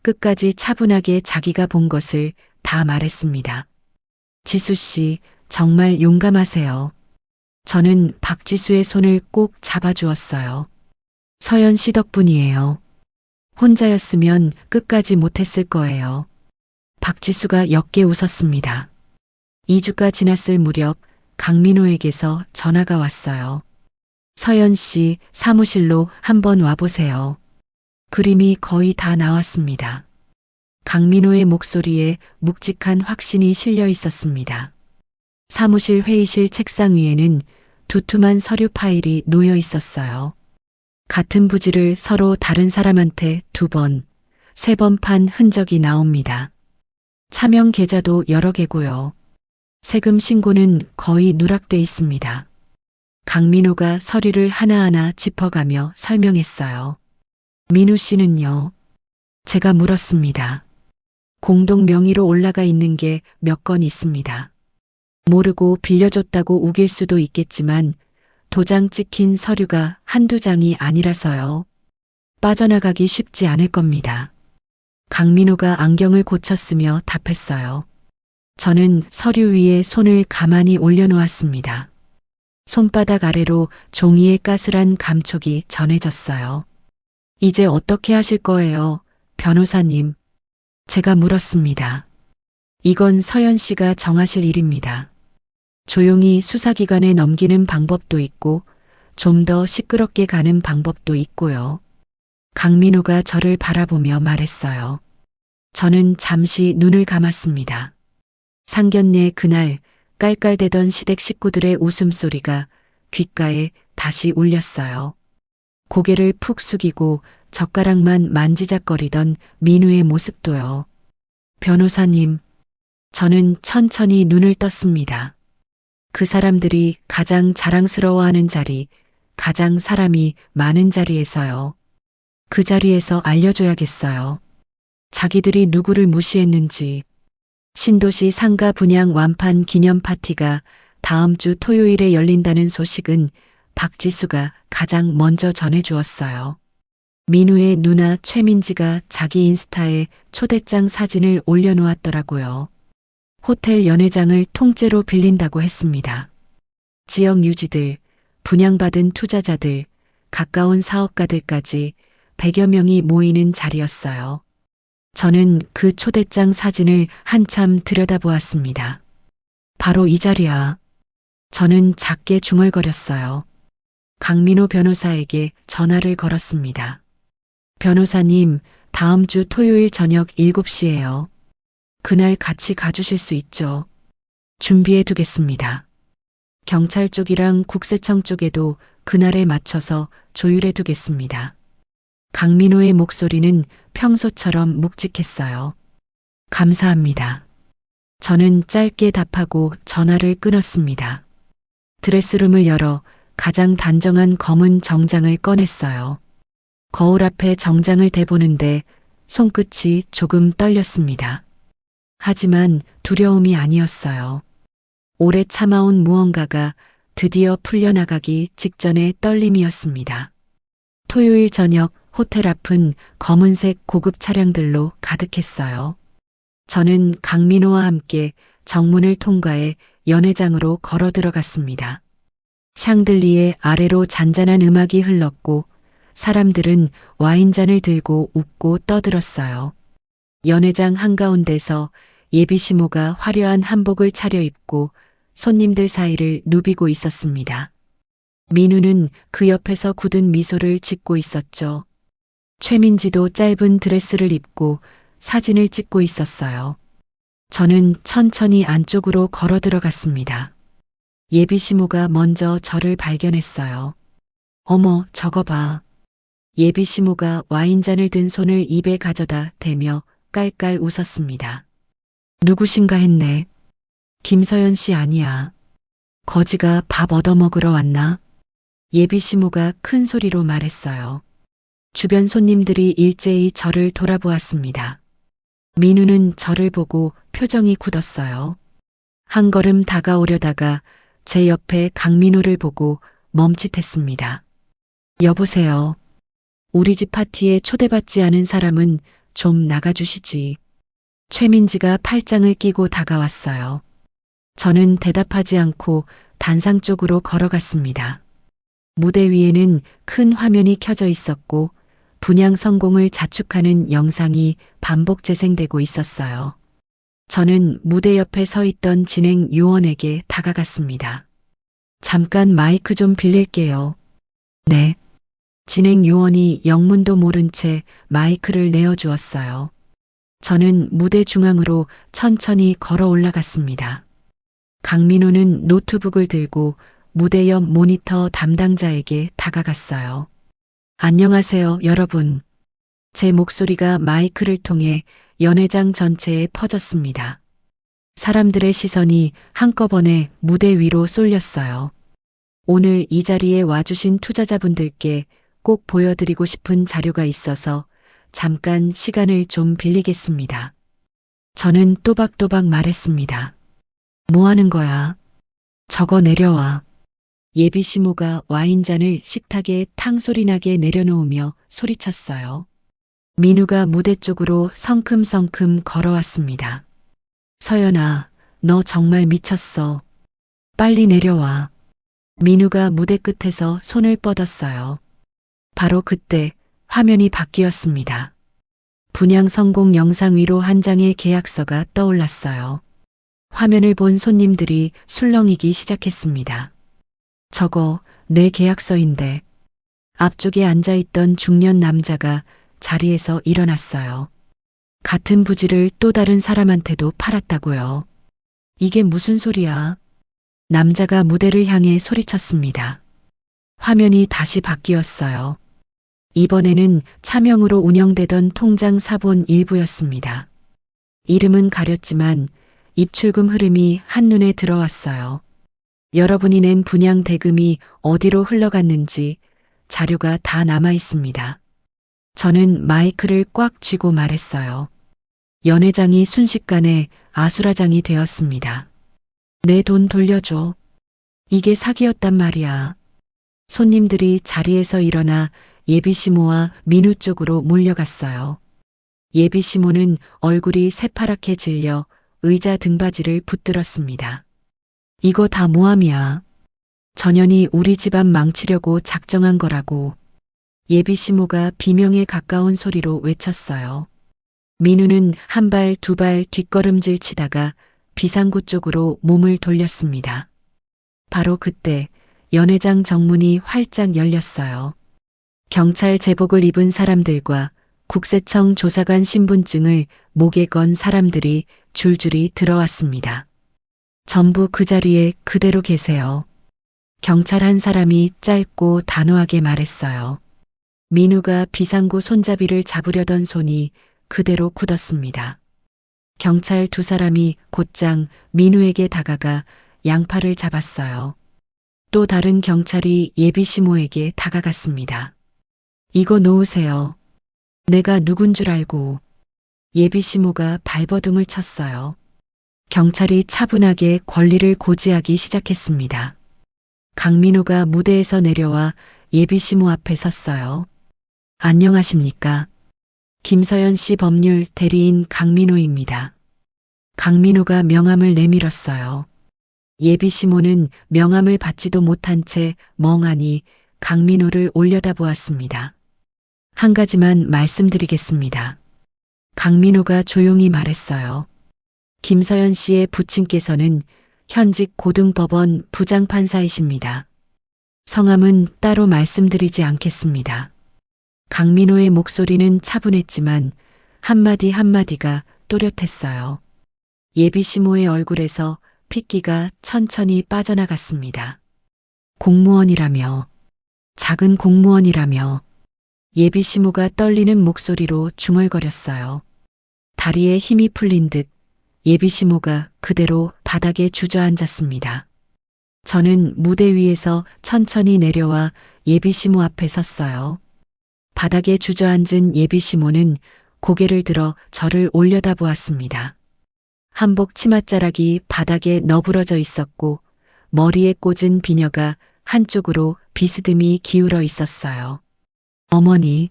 끝까지 차분하게 자기가 본 것을 다 말했습니다. 지수 씨, 정말 용감하세요. 저는 박지수의 손을 꼭 잡아주었어요. 서연 씨 덕분이에요. 혼자였으면 끝까지 못했을 거예요. 박지수가 옅게 웃었습니다. 2주가 지났을 무렵 강민호에게서 전화가 왔어요. 서연 씨 사무실로 한번 와보세요. 그림이 거의 다 나왔습니다. 강민호의 목소리에 묵직한 확신이 실려 있었습니다. 사무실 회의실 책상 위에는 두툼한 서류 파일이 놓여 있었어요. 같은 부지를 서로 다른 사람한테 2번, 3번 판 흔적이 나옵니다. 차명 계좌도 여러 개고요. 세금 신고는 거의 누락돼 있습니다. 강민호가 서류를 하나하나 짚어가며 설명했어요. 민우 씨는요? 제가 물었습니다. 공동 명의로 올라가 있는 게 몇 건 있습니다. 모르고 빌려줬다고 우길 수도 있겠지만 도장 찍힌 서류가 한두 장이 아니라서요. 빠져나가기 쉽지 않을 겁니다. 강민호가 안경을 고쳤으며 답했어요. 저는 서류 위에 손을 가만히 올려놓았습니다. 손바닥 아래로 종이의 까슬한 감촉이 전해졌어요. 이제 어떻게 하실 거예요, 변호사님? 제가 물었습니다. 이건 서연 씨가 정하실 일입니다. 조용히 수사기관에 넘기는 방법도 있고 좀 더 시끄럽게 가는 방법도 있고요. 강민호가 저를 바라보며 말했어요. 저는 잠시 눈을 감았습니다. 상견례 그날 깔깔대던 시댁 식구들의 웃음소리가 귓가에 다시 울렸어요. 고개를 푹 숙이고 젓가락만 만지작거리던 민우의 모습도요. 변호사님, 저는 천천히 눈을 떴습니다. 그 사람들이 가장 자랑스러워하는 자리, 가장 사람이 많은 자리에서요. 그 자리에서 알려줘야겠어요. 자기들이 누구를 무시했는지. 신도시 상가 분양 완판 기념 파티가 다음 주 토요일에 열린다는 소식은 박지수가 가장 먼저 전해주었어요. 민우의 누나 최민지가 자기 인스타에 초대장 사진을 올려놓았더라고요. 호텔 연회장을 통째로 빌린다고 했습니다. 지역 유지들, 분양받은 투자자들, 가까운 사업가들까지 100여 명이 모이는 자리였어요. 저는 그 초대장 사진을 한참 들여다보았습니다. 바로 이 자리야. 저는 작게 중얼거렸어요. 강민호 변호사에게 전화를 걸었습니다. 변호사님, 다음 주 토요일 저녁 7시예요. 그날 같이 가주실 수 있죠? 준비해 두겠습니다. 경찰 쪽이랑 국세청 쪽에도 그날에 맞춰서 조율해 두겠습니다. 강민호의 목소리는 평소처럼 묵직했어요. 감사합니다. 저는 짧게 답하고 전화를 끊었습니다. 드레스룸을 열어 가장 단정한 검은 정장을 꺼냈어요. 거울 앞에 정장을 대보는데 손끝이 조금 떨렸습니다. 하지만 두려움이 아니었어요. 오래 참아온 무언가가 드디어 풀려나가기 직전의 떨림이었습니다. 토요일 저녁 호텔 앞은 검은색 고급 차량들로 가득했어요. 저는 강민호와 함께 정문을 통과해 연회장으로 걸어 들어갔습니다. 샹들리에 아래로 잔잔한 음악이 흘렀고 사람들은 와인잔을 들고 웃고 떠들었어요. 연회장 한가운데서 예비시모가 화려한 한복을 차려입고 손님들 사이를 누비고 있었습니다. 민우는 그 옆에서 굳은 미소를 짓고 있었죠. 최민지도 짧은 드레스를 입고 사진을 찍고 있었어요. 저는 천천히 안쪽으로 걸어 들어갔습니다. 예비시모가 먼저 저를 발견했어요. 어머, 저거 봐. 예비시모가 와인잔을 든 손을 입에 가져다 대며 깔깔 웃었습니다. 누구신가 했네. 김서연 씨 아니야. 거지가 밥 얻어먹으러 왔나? 예비시모가 큰 소리로 말했어요. 주변 손님들이 일제히 저를 돌아보았습니다. 민우는 저를 보고 표정이 굳었어요. 한 걸음 다가오려다가 제 옆에 강민호를 보고 멈칫했습니다. 여보세요. 우리 집 파티에 초대받지 않은 사람은 좀 나가주시지. 최민지가 팔짱을 끼고 다가왔어요. 저는 대답하지 않고 단상 쪽으로 걸어갔습니다. 무대 위에는 큰 화면이 켜져 있었고 분양 성공을 자축하는 영상이 반복 재생되고 있었어요. 저는 무대 옆에 서 있던 진행 요원에게 다가갔습니다. 잠깐 마이크 좀 빌릴게요. 네. 진행 요원이 영문도 모른 채 마이크를 내어주었어요. 저는 무대 중앙으로 천천히 걸어 올라갔습니다. 강민호는 노트북을 들고 무대 옆 모니터 담당자에게 다가갔어요. 안녕하세요, 여러분. 제 목소리가 마이크를 통해 연회장 전체에 퍼졌습니다. 사람들의 시선이 한꺼번에 무대 위로 쏠렸어요. 오늘 이 자리에 와주신 투자자분들께 꼭 보여드리고 싶은 자료가 있어서 잠깐 시간을 좀 빌리겠습니다. 저는 또박또박 말했습니다. 뭐 하는 거야? 저거 내려와. 예비시모가 와인잔을 식탁에 탕소리 나게 내려놓으며 소리쳤어요. 민우가 무대 쪽으로 성큼성큼 걸어왔습니다. 서연아, 너 정말 미쳤어. 빨리 내려와. 민우가 무대 끝에서 손을 뻗었어요. 바로 그때 화면이 바뀌었습니다. 분양 성공 영상 위로 한 장의 계약서가 떠올랐어요. 화면을 본 손님들이 술렁이기 시작했습니다. 저거 내 계약서인데. 앞쪽에 앉아있던 중년 남자가 자리에서 일어났어요. 같은 부지를 또 다른 사람한테도 팔았다고요. 이게 무슨 소리야? 남자가 무대를 향해 소리쳤습니다. 화면이 다시 바뀌었어요. 이번에는 차명으로 운영되던 통장 사본 일부였습니다. 이름은 가렸지만 입출금 흐름이 한눈에 들어왔어요. 여러분이 낸 분양 대금이 어디로 흘러갔는지 자료가 다 남아 있습니다. 저는 마이크를 꽉 쥐고 말했어요. 연회장이 순식간에 아수라장이 되었습니다. 내 돈 돌려줘. 이게 사기였단 말이야. 손님들이 자리에서 일어나 예비시모와 민우 쪽으로 몰려갔어요. 예비시모는 얼굴이 새파랗게 질려 의자 등받이를 붙들었습니다. 이거 다 모함이야. 전현이 우리 집안 망치려고 작정한 거라고. 예비시모가 비명에 가까운 소리로 외쳤어요. 민우는 한 발 두 발 뒷걸음질 치다가 비상구 쪽으로 몸을 돌렸습니다. 바로 그때 연회장 정문이 활짝 열렸어요. 경찰 제복을 입은 사람들과 국세청 조사관 신분증을 목에 건 사람들이 줄줄이 들어왔습니다. 전부 그 자리에 그대로 계세요. 경찰 한 사람이 짧고 단호하게 말했어요. 민우가 비상구 손잡이를 잡으려던 손이 그대로 굳었습니다. 경찰 두 사람이 곧장 민우에게 다가가 양팔을 잡았어요. 또 다른 경찰이 예비시모에게 다가갔습니다. 이거 놓으세요. 내가 누군 줄 알고. 예비시모가 발버둥을 쳤어요. 경찰이 차분하게 권리를 고지하기 시작했습니다. 강민우가 무대에서 내려와 예비시모 앞에 섰어요. 안녕하십니까. 김서연 씨 법률 대리인 강민우입니다. 강민우가 명함을 내밀었어요. 예비시모는 명함을 받지도 못한 채 멍하니 강민우를 올려다보았습니다. 한 가지만 말씀드리겠습니다. 강민우가 조용히 말했어요. 김서연 씨의 부친께서는 현직 고등법원 부장판사이십니다. 성함은 따로 말씀드리지 않겠습니다. 강민우의 목소리는 차분했지만 한마디 한마디가 또렷했어요. 예비시모의 얼굴에서 핏기가 천천히 빠져나갔습니다. 공무원이라며, 작은 공무원이라며, 예비시모가 떨리는 목소리로 중얼거렸어요. 다리에 힘이 풀린 듯 예비시모가 그대로 바닥에 주저앉았습니다. 저는 무대 위에서 천천히 내려와 예비시모 앞에 섰어요. 바닥에 주저앉은 예비시모는 고개를 들어 저를 올려다보았습니다. 한복 치맛자락이 바닥에 너부러져 있었고 머리에 꽂은 비녀가 한쪽으로 비스듬히 기울어 있었어요. 어머니,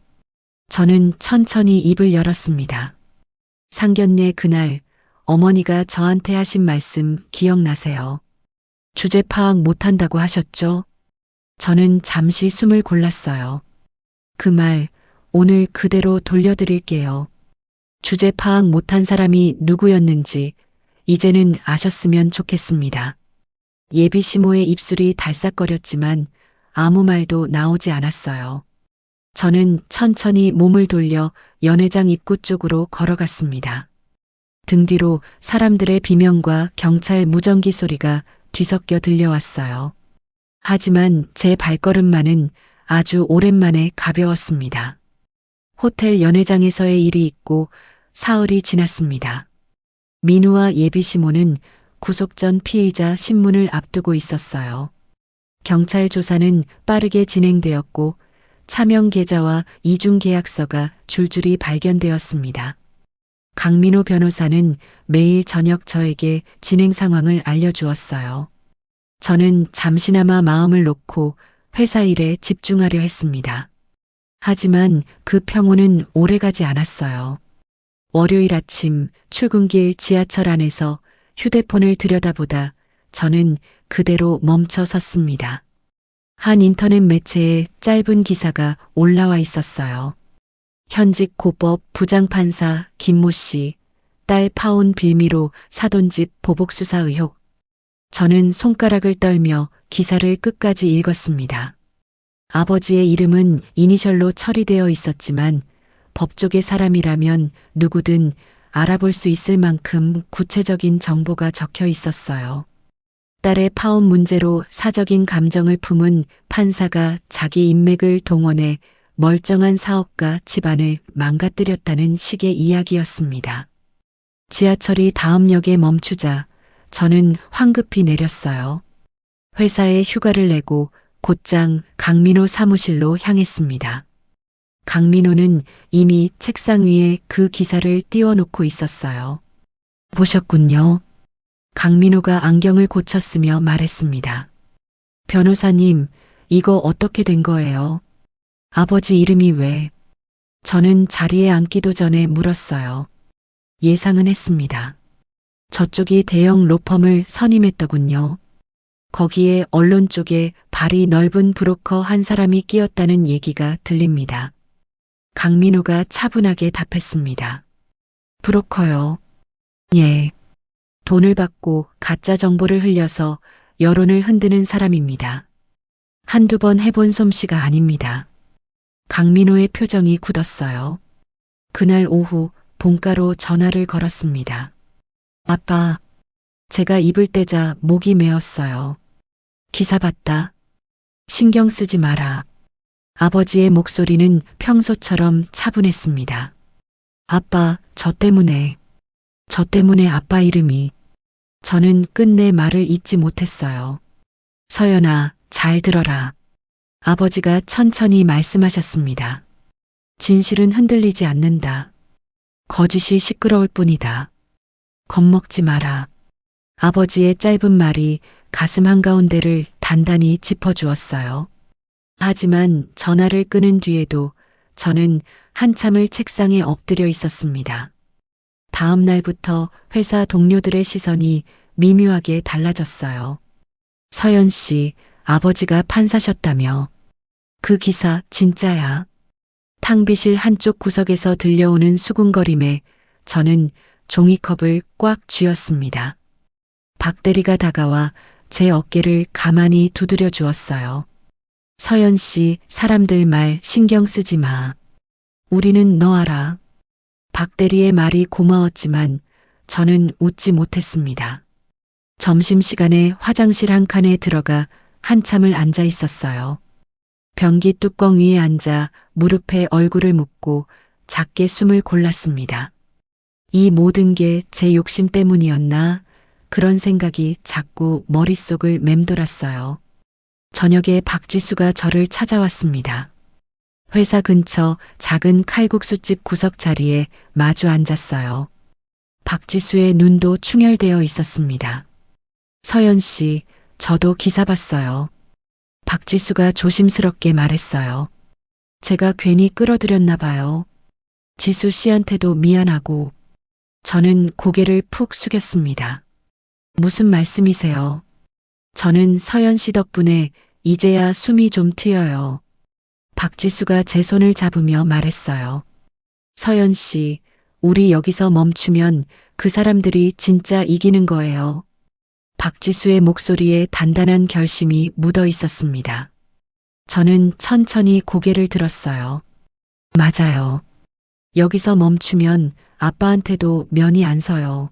저는 천천히 입을 열었습니다. 상견례 그날 어머니가 저한테 하신 말씀 기억나세요? 주제 파악 못한다고 하셨죠? 저는 잠시 숨을 골랐어요. 그 말 오늘 그대로 돌려드릴게요. 주제 파악 못한 사람이 누구였는지 이제는 아셨으면 좋겠습니다. 예비시모의 입술이 달싹거렸지만 아무 말도 나오지 않았어요. 저는 천천히 몸을 돌려 연회장 입구 쪽으로 걸어갔습니다. 등 뒤로 사람들의 비명과 경찰 무전기 소리가 뒤섞여 들려왔어요. 하지만 제 발걸음만은 아주 오랜만에 가벼웠습니다. 호텔 연회장에서의 일이 있고 사흘이 지났습니다. 민우와 예비시모는 구속 전 피의자 신문을 앞두고 있었어요. 경찰 조사는 빠르게 진행되었고 차명 계좌와 이중 계약서가 줄줄이 발견되었습니다. 강민우 변호사는 매일 저녁 저에게 진행 상황을 알려주었어요. 저는 잠시나마 마음을 놓고 회사 일에 집중하려 했습니다. 하지만 그 평온은 오래가지 않았어요. 월요일 아침 출근길 지하철 안에서 휴대폰을 들여다보다 저는 그대로 멈춰 섰습니다. 한 인터넷 매체에 짧은 기사가 올라와 있었어요. 현직 고법 부장판사 김모 씨, 딸 파혼 빌미로 사돈집 보복수사 의혹. 저는 손가락을 떨며 기사를 끝까지 읽었습니다. 아버지의 이름은 이니셜로 처리되어 있었지만 법조계 사람이라면 누구든 알아볼 수 있을 만큼 구체적인 정보가 적혀 있었어요. 딸의 파혼 문제로 사적인 감정을 품은 판사가 자기 인맥을 동원해 멀쩡한 사업가 집안을 망가뜨렸다는 식의 이야기였습니다. 지하철이 다음 역에 멈추자 저는 황급히 내렸어요. 회사에 휴가를 내고 곧장 강민호 사무실로 향했습니다. 강민호는 이미 책상 위에 그 기사를 띄워놓고 있었어요. 보셨군요. 강민호가 안경을 고쳤으며 말했습니다. 변호사님, 이거 어떻게 된 거예요? 아버지 이름이 왜? 저는 자리에 앉기도 전에 물었어요. 예상은 했습니다. 저쪽이 대형 로펌을 선임했더군요. 거기에 언론 쪽에 발이 넓은 브로커 한 사람이 끼었다는 얘기가 들립니다. 강민우가 차분하게 답했습니다. 브로커요. 예. 돈을 받고 가짜 정보를 흘려서 여론을 흔드는 사람입니다. 한두 번 해본 솜씨가 아닙니다. 강민호의 표정이 굳었어요. 그날 오후 본가로 전화를 걸었습니다. 아빠, 제가 입을 떼자 목이 메었어요. 기사 봤다. 신경 쓰지 마라. 아버지의 목소리는 평소처럼 차분했습니다. 아빠, 저 때문에 아빠 이름이. 저는 끝내 말을 잇지 못했어요. 서연아, 잘 들어라. 아버지가 천천히 말씀하셨습니다. 진실은 흔들리지 않는다. 거짓이 시끄러울 뿐이다. 겁먹지 마라. 아버지의 짧은 말이 가슴 한가운데를 단단히 짚어주었어요. 하지만 전화를 끊은 뒤에도 저는 한참을 책상에 엎드려 있었습니다. 다음 날부터 회사 동료들의 시선이 미묘하게 달라졌어요. 서연 씨, 아버지가 판사셨다며. 그 기사 진짜야. 탕비실 한쪽 구석에서 들려오는 수군거림에 저는 종이컵을 꽉 쥐었습니다. 박 대리가 다가와 제 어깨를 가만히 두드려 주었어요. 서연 씨, 사람들 말 신경 쓰지 마. 우리는 너 알아. 박 대리의 말이 고마웠지만 저는 웃지 못했습니다. 점심시간에 화장실 한 칸에 들어가 한참을 앉아 있었어요. 변기 뚜껑 위에 앉아 무릎에 얼굴을 묻고 작게 숨을 골랐습니다. 이 모든 게 제 욕심 때문이었나? 그런 생각이 자꾸 머릿속을 맴돌았어요. 저녁에 박지수가 저를 찾아왔습니다. 회사 근처 작은 칼국수집 구석 자리에 마주 앉았어요. 박지수의 눈도 충혈되어 있었습니다. 서연 씨, 저도 기사 봤어요. 박지수가 조심스럽게 말했어요. 제가 괜히 끌어들였나 봐요. 지수 씨한테도 미안하고. 저는 고개를 푹 숙였습니다. 무슨 말씀이세요? 저는 서연 씨 덕분에 이제야 숨이 좀 트여요. 박지수가 제 손을 잡으며 말했어요. 서연 씨, 우리 여기서 멈추면 그 사람들이 진짜 이기는 거예요. 박지수의 목소리에 단단한 결심이 묻어 있었습니다. 저는 천천히 고개를 들었어요. 맞아요. 여기서 멈추면 아빠한테도 면이 안 서요.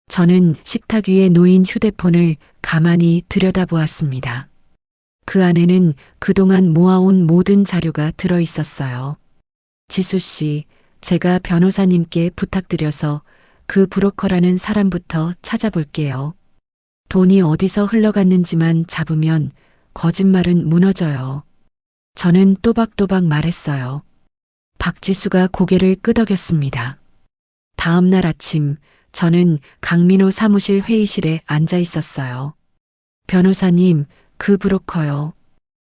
저는 식탁 위에 놓인 휴대폰을 가만히 들여다보았습니다. 그 안에는 그동안 모아온 모든 자료가 들어 있었어요. 지수 씨, 제가 변호사님께 부탁드려서 그 브로커라는 사람부터 찾아볼게요. 돈이 어디서 흘러갔는지만 잡으면 거짓말은 무너져요. 저는 또박또박 말했어요. 박지수가 고개를 끄덕였습니다. 다음 날 아침 저는 강민호 사무실 회의실에 앉아 있었어요. 변호사님, 그 브로커요.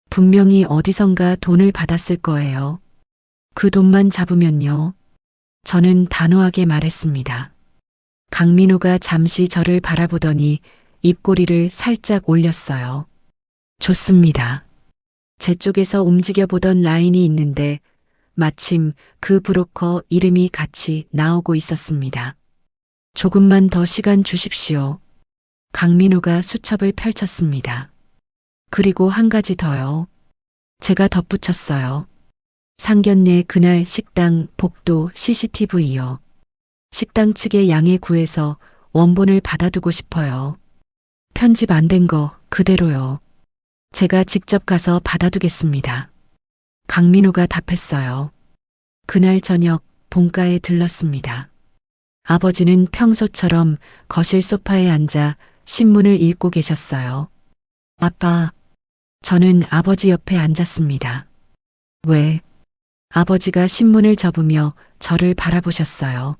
분명히 어디선가 돈을 받았을 거예요. 그 돈만 잡으면요. 저는 단호하게 말했습니다. 강민호가 잠시 저를 바라보더니 입꼬리를 살짝 올렸어요. 좋습니다. 제 쪽에서 움직여보던 라인이 있는데 마침 그 브로커 이름이 같이 나오고 있었습니다. 조금만 더 시간 주십시오. 강민호가 수첩을 펼쳤습니다. 그리고 한 가지 더요. 제가 덧붙였어요. 상견례 그날 식당 복도 CCTV요. 식당 측의 양해 구해서 원본을 받아두고 싶어요. 편집 안 된 거 그대로요. 제가 직접 가서 받아두겠습니다. 강민호가 답했어요. 그날 저녁 본가에 들렀습니다. 아버지는 평소처럼 거실 소파에 앉아 신문을 읽고 계셨어요. 아빠, 저는 아버지 옆에 앉았습니다. 왜? 아버지가 신문을 접으며 저를 바라보셨어요.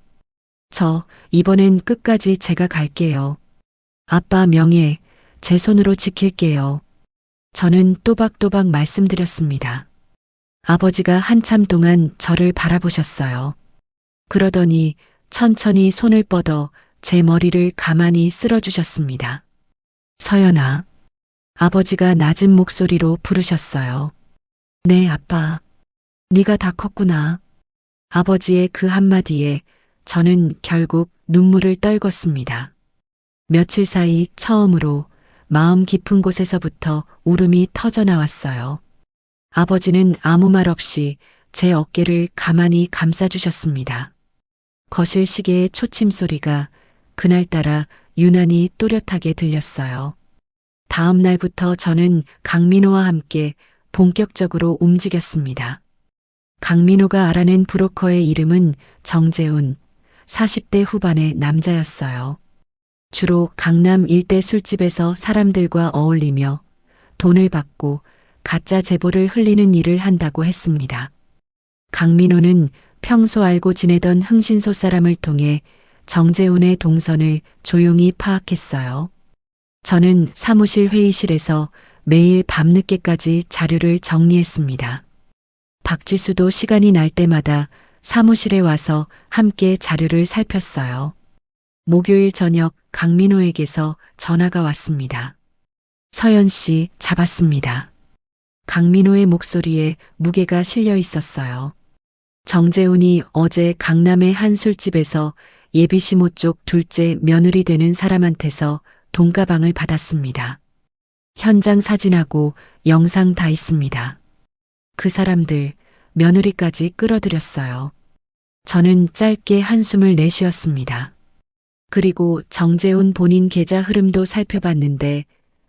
저 이번엔 끝까지 제가 갈게요. 아빠 명예 제 손으로 지킬게요. 저는 또박또박 말씀드렸습니다. 아버지가 한참 동안 저를 바라보셨어요. 그러더니 천천히 손을 뻗어 제 머리를 가만히 쓸어주셨습니다. 서연아. 아버지가 낮은 목소리로 부르셨어요. 네, 아빠. 네가 다 컸구나. 아버지의 그 한마디에 저는 결국 눈물을 떨궜습니다. 며칠 사이 처음으로 마음 깊은 곳에서부터 울음이 터져 나왔어요. 아버지는 아무 말 없이 제 어깨를 가만히 감싸주셨습니다. 거실 시계의 초침 소리가 그날따라 유난히 또렷하게 들렸어요. 다음 날부터 저는 강민호와 함께 본격적으로 움직였습니다. 강민호가 알아낸 브로커의 이름은 정재훈, 40대 후반의 남자였어요. 주로 강남 일대 술집에서 사람들과 어울리며 돈을 받고 가짜 제보를 흘리는 일을 한다고 했습니다. 강민호는 평소 알고 지내던 흥신소 사람을 통해 정재훈의 동선을 조용히 파악했어요. 저는 사무실 회의실에서 매일 밤늦게까지 자료를 정리했습니다. 박지수도 시간이 날 때마다 사무실에 와서 함께 자료를 살폈어요. 목요일 저녁 강민호에게서 전화가 왔습니다. 서연 씨 잡았습니다. 강민호의 목소리에 무게가 실려 있었어요. 정재훈이 어제 강남의 한 술집에서 예비시모 쪽 둘째 며느리 되는 사람한테서 돈가방을 받았습니다. 현장 사진하고 영상 다 있습니다. 그 사람들 며느리까지 끌어들였어요. 저는 짧게 한숨을 내쉬었습니다. 그리고 정재훈 본인 계좌 흐름도 살펴봤는데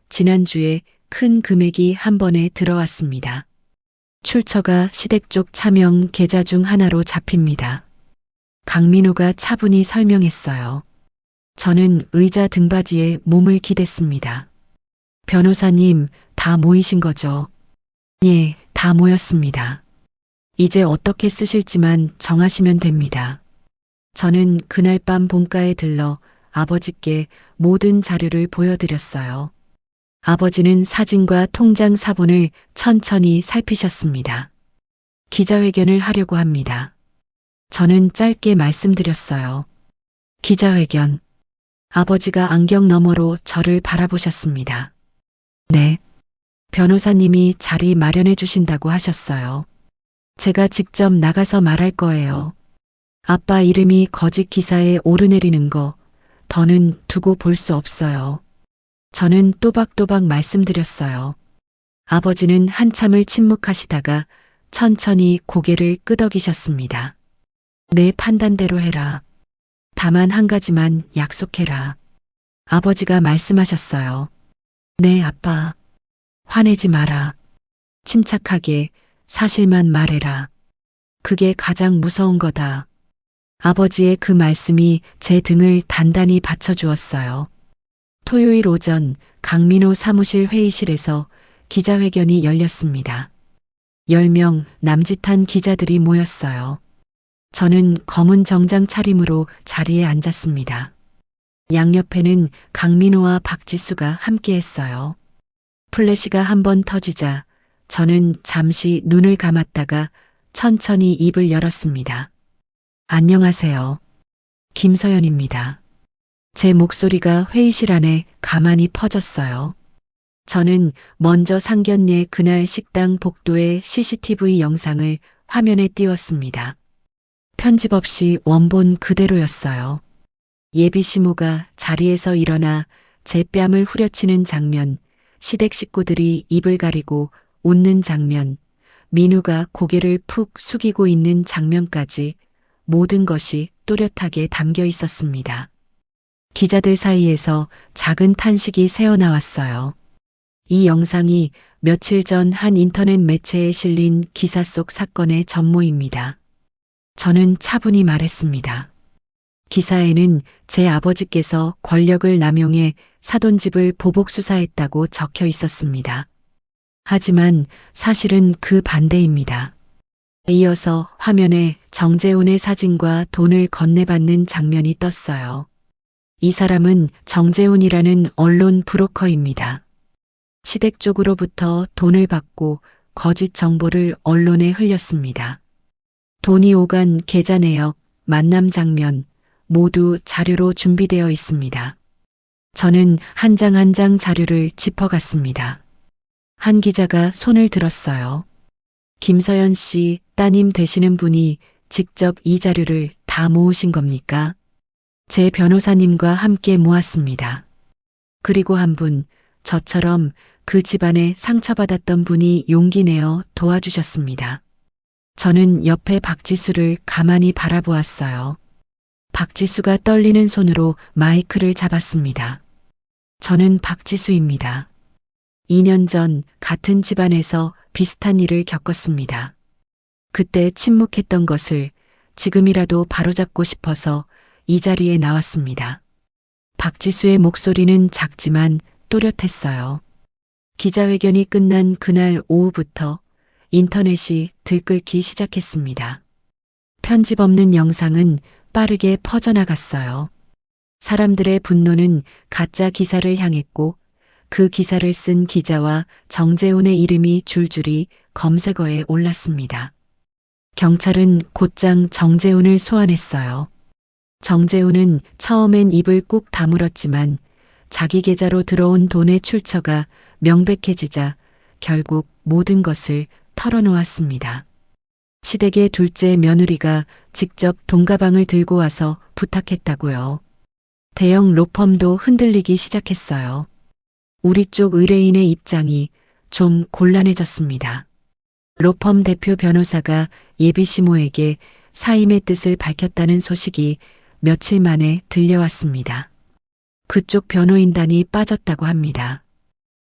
지난주에 큰 금액이 한 번에 들어왔습니다. 출처가 시댁 쪽 차명 계좌 중 하나로 잡힙니다. 강민호가 차분히 설명했어요. 저는 의자 등받이에 몸을 기댔습니다. 변호사님, 다 모이신 거죠? 예, 다 모였습니다. 이제 어떻게 쓰실지만 정하시면 됩니다. 저는 그날 밤 본가에 들러 아버지께 모든 자료를 보여드렸어요. 아버지는 사진과 통장 사본을 천천히 살피셨습니다. 기자회견을 하려고 합니다. 저는 짧게 말씀드렸어요. 기자회견. 아버지가 안경 너머로 저를 바라보셨습니다. 네. 변호사님이 자리 마련해 주신다고 하셨어요. 제가 직접 나가서 말할 거예요. 아빠 이름이 거짓 기사에 오르내리는 거 더는 두고 볼 수 없어요. 저는 또박또박 말씀드렸어요. 아버지는 한참을 침묵하시다가 천천히 고개를 끄덕이셨습니다. 내 판단대로 해라. 다만 한 가지만 약속해라. 아버지가 말씀하셨어요. 네, 아빠. 화내지 마라. 침착하게 사실만 말해라. 그게 가장 무서운 거다. 아버지의 그 말씀이 제 등을 단단히 받쳐주었어요. 토요일 오전 강민호 사무실 회의실에서 기자회견이 열렸습니다. 10명 남짓한 기자들이 모였어요. 저는 검은 정장 차림으로 자리에 앉았습니다. 양옆에는 강민호와 박지수가 함께했어요. 플래시가 한 번 터지자 저는 잠시 눈을 감았다가 천천히 입을 열었습니다. 안녕하세요. 김서연입니다. 제 목소리가 회의실 안에 가만히 퍼졌어요. 저는 먼저 상견례 그날 식당 복도의 CCTV 영상을 화면에 띄웠습니다. 편집 없이 원본 그대로였어요. 예비 시모가 자리에서 일어나 제 뺨을 후려치는 장면, 시댁 식구들이 입을 가리고 웃는 장면, 민우가 고개를 푹 숙이고 있는 장면까지 모든 것이 또렷하게 담겨 있었습니다. 기자들 사이에서 작은 탄식이 새어나왔어요. 이 영상이 며칠 전 한 인터넷 매체에 실린 기사 속 사건의 전모입니다. 저는 차분히 말했습니다. 기사에는 제 아버지께서 권력을 남용해 사돈집을 보복 수사했다고 적혀 있었습니다. 하지만 사실은 그 반대입니다. 이어서 화면에 정재훈의 사진과 돈을 건네받는 장면이 떴어요. 이 사람은 정재훈이라는 언론 브로커입니다. 시댁 쪽으로부터 돈을 받고 거짓 정보를 언론에 흘렸습니다. 돈이 오간 계좌 내역, 만남 장면 모두 자료로 준비되어 있습니다. 저는 한 장 한 장 자료를 짚어갔습니다. 한 기자가 손을 들었어요. 김서연 씨 따님 되시는 분이 직접 이 자료를 다 다 모으신 겁니까? 제 변호사님과 함께 모았습니다. 그리고 한 분, 저처럼 그 집안에 상처받았던 분이 용기 내어 도와주셨습니다. 저는 옆에 박지수를 가만히 바라보았어요. 박지수가 떨리는 손으로 마이크를 잡았습니다. 저는 박지수입니다. 2년 전 같은 집안에서 비슷한 일을 겪었습니다. 그때 침묵했던 것을 지금이라도 바로잡고 싶어서 이 자리에 나왔습니다. 박지수의 목소리는 작지만 또렷했어요. 기자회견이 끝난 그날 오후부터 인터넷이 들끓기 시작했습니다. 편집 없는 영상은 빠르게 퍼져나갔어요. 사람들의 분노는 가짜 기사를 향했고 그 기사를 쓴 기자와 정재훈의 이름이 줄줄이 검색어에 올랐습니다. 경찰은 곧장 정재훈을 소환했어요. 정재훈은 처음엔 입을 꾹 다물었지만 자기 계좌로 들어온 돈의 출처가 명백해지자 결국 모든 것을 털어놓았습니다. 시댁의 둘째 며느리가 직접 돈가방을 들고 와서 부탁했다고요. 대형 로펌도 흔들리기 시작했어요. 우리 쪽 의뢰인의 입장이 좀 곤란해졌습니다. 로펌 대표 변호사가 예비시모에게 사임의 뜻을 밝혔다는 소식이 며칠 만에 들려왔습니다. 그쪽 변호인단이 빠졌다고 합니다.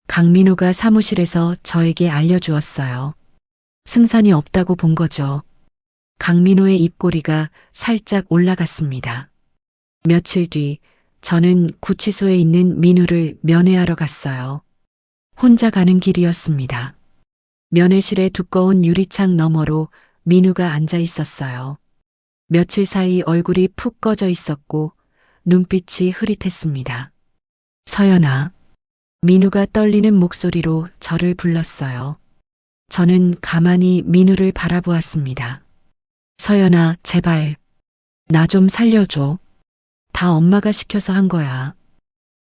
강민호가 사무실에서 저에게 알려주었어요. 승산이 없다고 본 거죠. 강민호의 입꼬리가 살짝 올라갔습니다. 며칠 뒤 저는 구치소에 있는 민우를 면회하러 갔어요. 혼자 가는 길이었습니다. 면회실의 두꺼운 유리창 너머로 민우가 앉아 있었어요. 며칠 사이 얼굴이 푹 꺼져 있었고 눈빛이 흐릿했습니다. 서연아. 민우가 떨리는 목소리로 저를 불렀어요. 저는 가만히 민우를 바라보았습니다. 서연아, 제발. 나 좀 살려줘. 다 엄마가 시켜서 한 거야.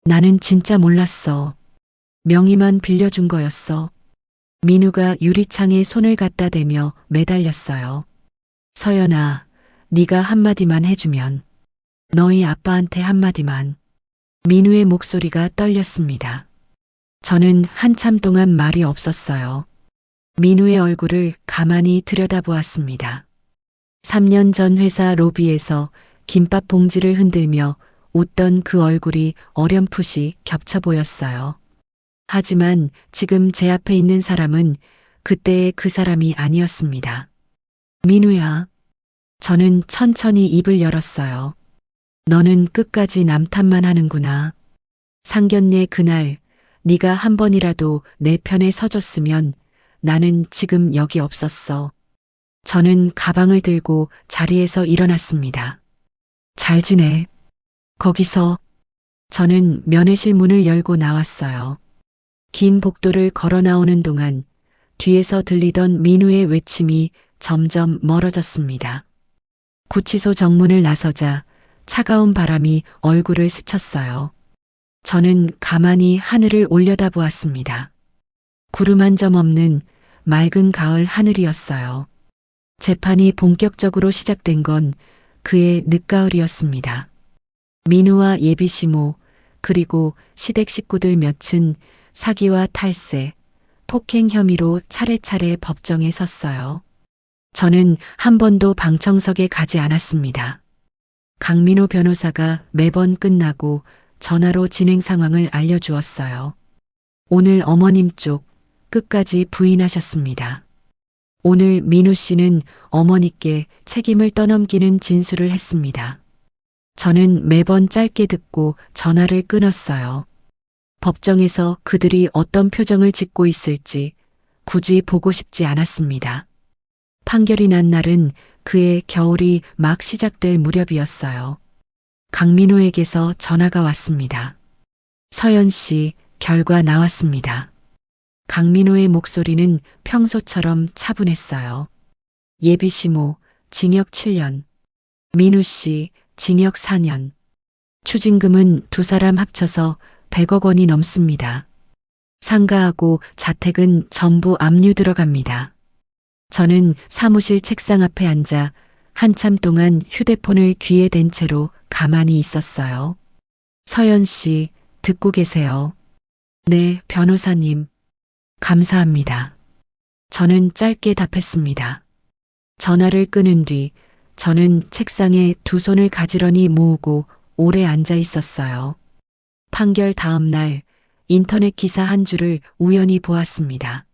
나는 진짜 몰랐어. 명의만 빌려준 거였어. 민우가 유리창에 손을 갖다 대며 매달렸어요. 서연아, 네가 한마디만 해주면. 너희 아빠한테 한마디만. 민우의 목소리가 떨렸습니다. 저는 한참 동안 말이 없었어요. 민우의 얼굴을 가만히 들여다보았습니다. 3년 전 회사 로비에서 김밥 봉지를 흔들며 웃던 그 얼굴이 어렴풋이 겹쳐 보였어요. 하지만 지금 제 앞에 있는 사람은 그때의 그 사람이 아니었습니다. 민우야. 저는 천천히 입을 열었어요. 너는 끝까지 남 탓만 하는구나. 상견례 그날 네가 한 번이라도 내 편에 서줬으면 나는 지금 여기 없었어. 저는 가방을 들고 자리에서 일어났습니다. 잘 지내. 거기서. 저는 면회실 문을 열고 나왔어요. 긴 복도를 걸어 나오는 동안 뒤에서 들리던 민우의 외침이 점점 멀어졌습니다. 구치소 정문을 나서자 차가운 바람이 얼굴을 스쳤어요. 저는 가만히 하늘을 올려다보았습니다. 구름 한 점 없는 맑은 가을 하늘이었어요. 재판이 본격적으로 시작된 건 그의 늦가을이었습니다. 민우와 예비시모 그리고 시댁 식구들 몇은 사기와 탈세, 폭행 혐의로 차례차례 법정에 섰어요. 저는 한 번도 방청석에 가지 않았습니다. 강민호 변호사가 매번 끝나고 전화로 진행 상황을 알려주었어요. 오늘 어머님 쪽 끝까지 부인하셨습니다. 오늘 민우 씨는 어머니께 책임을 떠넘기는 진술을 했습니다. 저는 매번 짧게 듣고 전화를 끊었어요. 법정에서 그들이 어떤 표정을 짓고 있을지 굳이 보고 싶지 않았습니다. 판결이 난 날은 그의 겨울이 막 시작될 무렵이었어요. 강민호에게서 전화가 왔습니다. 서연 씨, 결과 나왔습니다. 강민호의 목소리는 평소처럼 차분했어요. 예비시모, 징역 7년. 민우 씨, 징역 4년. 추징금은 두 사람 합쳐서 100억 원이 넘습니다. 상가하고 자택은 전부 압류 들어갑니다. 저는 사무실 책상 앞에 앉아 한참 동안 휴대폰을 귀에 댄 채로 가만히 있었어요. 서연 씨, 듣고 계세요? 네, 변호사님. 감사합니다. 저는 짧게 답했습니다. 전화를 끊은 뒤 저는 책상에 두 손을 가지런히 모으고 오래 앉아 있었어요. 판결 다음 날 인터넷 기사 한 줄을 우연히 보았습니다.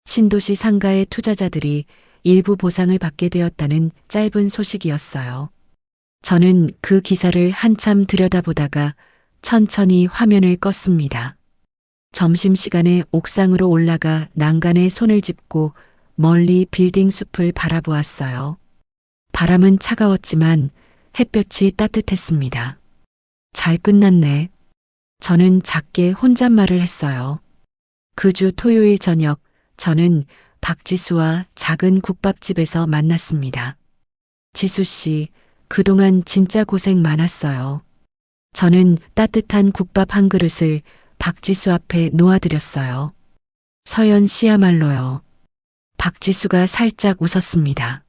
신도시 상가의 투자자들이 일부 보상을 받게 되었다는 짧은 소식이었어요. 저는 그 기사를 한참 들여다보다가 천천히 화면을 껐습니다. 점심시간에 옥상으로 올라가 난간에 손을 짚고 멀리 빌딩 숲을 바라보았어요. 바람은 차가웠지만 햇볕이 따뜻했습니다. 잘 끝났네. 저는 작게 혼잣말을 했어요. 그 주 토요일 저녁 저는 박지수와 작은 국밥집에서 만났습니다. 지수 씨, 그동안 진짜 고생 많았어요. 저는 따뜻한 국밥 한 그릇을 박지수 앞에 놓아드렸어요. 서연 씨야말로요. 박지수가 살짝 웃었습니다.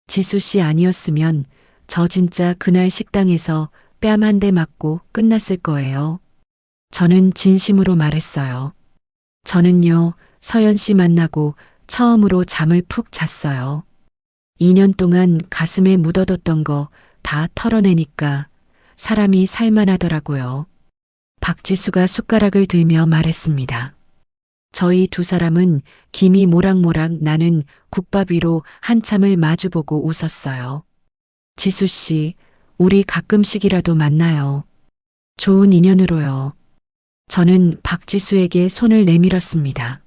지수 씨 아니었으면 저 진짜 그날 식당에서 뺨 한 대 맞고 끝났을 거예요. 저는 진심으로 말했어요. 저는요, 서연 씨 만나고 처음으로 잠을 푹 잤어요. 2년 동안 가슴에 묻어뒀던 거 다 털어내니까 사람이 살만하더라고요. 박지수가 숟가락을 들며 말했습니다. 저희 두 사람은 김이 모락모락 나는 국밥 위로 한참을 마주보고 웃었어요. 지수 씨, 우리 가끔씩이라도 만나요. 좋은 인연으로요. 저는 박지수에게 손을 내밀었습니다.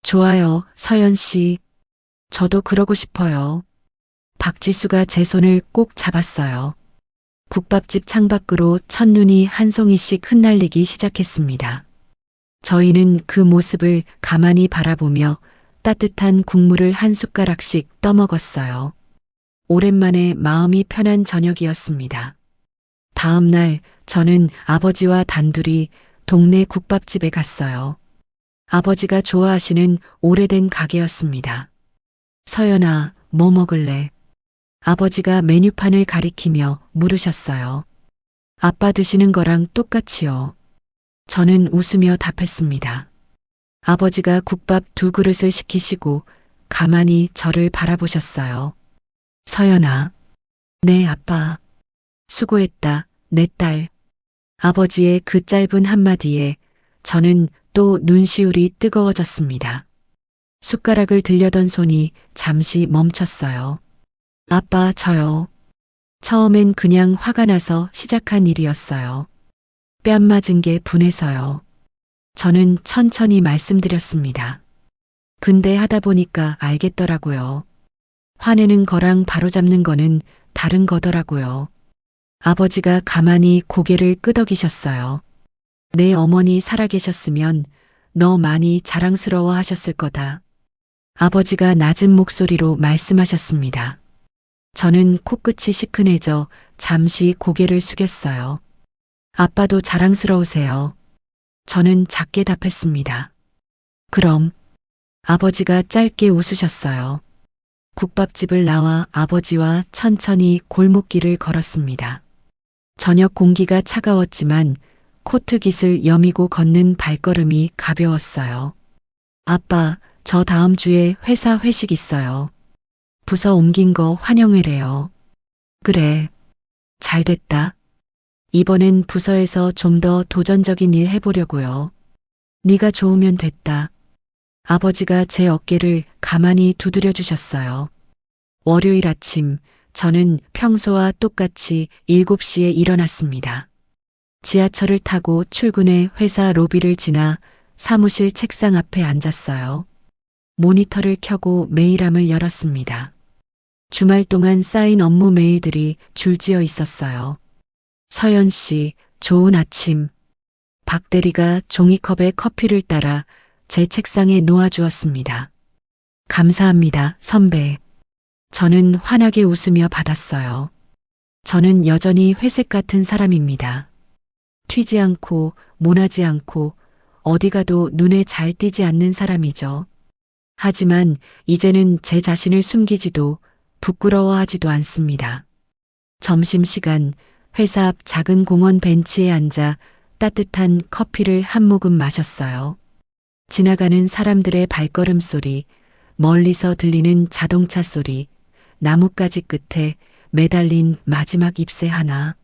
좋아요, 서연 씨. 저도 그러고 싶어요. 박지수가 제 손을 꼭 잡았어요. 국밥집 창밖으로 첫눈이 한 송이씩 흩날리기 시작했습니다. 저희는 그 모습을 가만히 바라보며 따뜻한 국물을 한 숟가락씩 떠먹었어요. 오랜만에 마음이 편한 저녁이었습니다. 다음 날 저는 아버지와 단둘이 동네 국밥집에 갔어요. 아버지가 좋아하시는 오래된 가게였습니다. 서연아, 뭐 먹을래? 아버지가 메뉴판을 가리키며 물으셨어요. 아빠 드시는 거랑 똑같이요. 저는 웃으며 답했습니다. 아버지가 국밥 두 그릇을 시키시고 가만히 저를 바라보셨어요. 서연아. 네, 아빠. 수고했다, 내 딸. 아버지의 그 짧은 한마디에 저는 또 눈시울이 뜨거워졌습니다. 숟가락을 들려던 손이 잠시 멈췄어요. 아빠, 저요. 처음엔 그냥 화가 나서 시작한 일이었어요. 뺨 맞은 게 분해서요. 저는 천천히 말씀드렸습니다. 근데 하다 보니까 알겠더라고요. 화내는 거랑 바로잡는 거는 다른 거더라고요. 아버지가 가만히 고개를 끄덕이셨어요. 내 어머니 살아계셨으면 너 많이 자랑스러워 하셨을 거다. 아버지가 낮은 목소리로 말씀하셨습니다. 저는 코끝이 시큰해져 잠시 고개를 숙였어요. 아빠도 자랑스러우세요. 저는 작게 답했습니다. 그럼. 아버지가 짧게 웃으셨어요. 국밥집을 나와 아버지와 천천히 골목길을 걸었습니다. 저녁 공기가 차가웠지만 코트 깃을 여미고 걷는 발걸음이 가벼웠어요. 아빠, 저 다음 주에 회사 회식 있어요. 부서 옮긴 거 환영회래요. 그래. 잘 됐다. 이번엔 부서에서 좀 더 도전적인 일 해보려고요. 네가 좋으면 됐다. 아버지가 제 어깨를 가만히 두드려 주셨어요. 월요일 아침 저는 평소와 똑같이 7시에 일어났습니다. 지하철을 타고 출근해 회사 로비를 지나 사무실 책상 앞에 앉았어요. 모니터를 켜고 메일함을 열었습니다. 주말 동안 쌓인 업무 메일들이 줄지어 있었어요. 서연 씨, 좋은 아침. 박 대리가 종이컵에 커피를 따라 제 책상에 놓아주었습니다. 감사합니다, 선배. 저는 환하게 웃으며 받았어요. 저는 여전히 회색 같은 사람입니다. 튀지 않고 모나지 않고 어디 가도 눈에 잘 띄지 않는 사람이죠. 하지만 이제는 제 자신을 숨기지도 부끄러워하지도 않습니다. 점심시간 회사 앞 작은 공원 벤치에 앉아 따뜻한 커피를 한 모금 마셨어요. 지나가는 사람들의 발걸음 소리, 멀리서 들리는 자동차 소리, 나뭇가지 끝에 매달린 마지막 잎새 하나.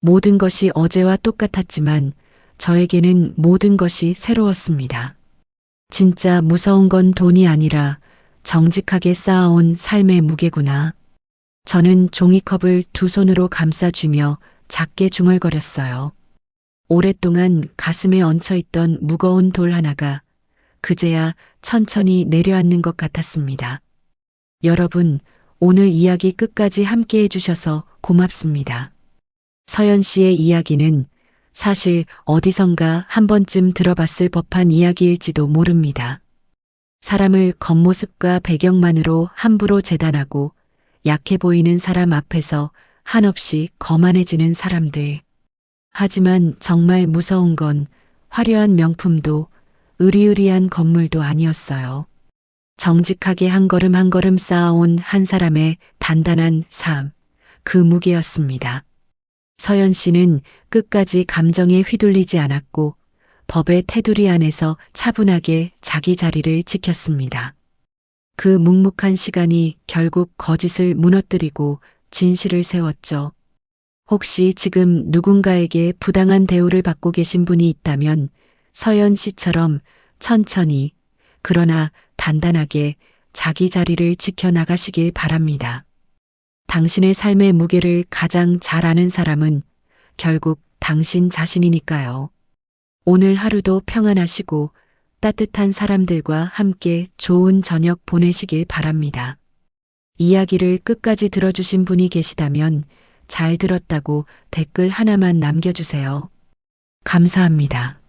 모든 것이 어제와 똑같았지만 저에게는 모든 것이 새로웠습니다. 진짜 무서운 건 돈이 아니라 정직하게 쌓아온 삶의 무게구나. 저는 종이컵을 두 손으로 감싸쥐며 작게 중얼거렸어요. 오랫동안 가슴에 얹혀있던 무거운 돌 하나가 그제야 천천히 내려앉는 것 같았습니다. 여러분, 오늘 이야기 끝까지 함께 해주셔서 고맙습니다. 서연 씨의 이야기는 사실 어디선가 한 번쯤 들어봤을 법한 이야기일지도 모릅니다. 사람을 겉모습과 배경만으로 함부로 재단하고 약해 보이는 사람 앞에서 한없이 거만해지는 사람들. 하지만 정말 무서운 건 화려한 명품도 으리으리한 건물도 아니었어요. 정직하게 한 걸음 한 걸음 쌓아온 한 사람의 단단한 삶, 그 무게였습니다. 서연 씨는 끝까지 감정에 휘둘리지 않았고 법의 테두리 안에서 차분하게 자기 자리를 지켰습니다. 그 묵묵한 시간이 결국 거짓을 무너뜨리고 진실을 세웠죠. 혹시 지금 누군가에게 부당한 대우를 받고 계신 분이 있다면 서연 씨처럼 천천히 그러나 단단하게 자기 자리를 지켜나가시길 바랍니다. 당신의 삶의 무게를 가장 잘 아는 사람은 결국 당신 자신이니까요. 오늘 하루도 평안하시고 따뜻한 사람들과 함께 좋은 저녁 보내시길 바랍니다. 이야기를 끝까지 들어주신 분이 계시다면 잘 들었다고 댓글 하나만 남겨주세요. 감사합니다.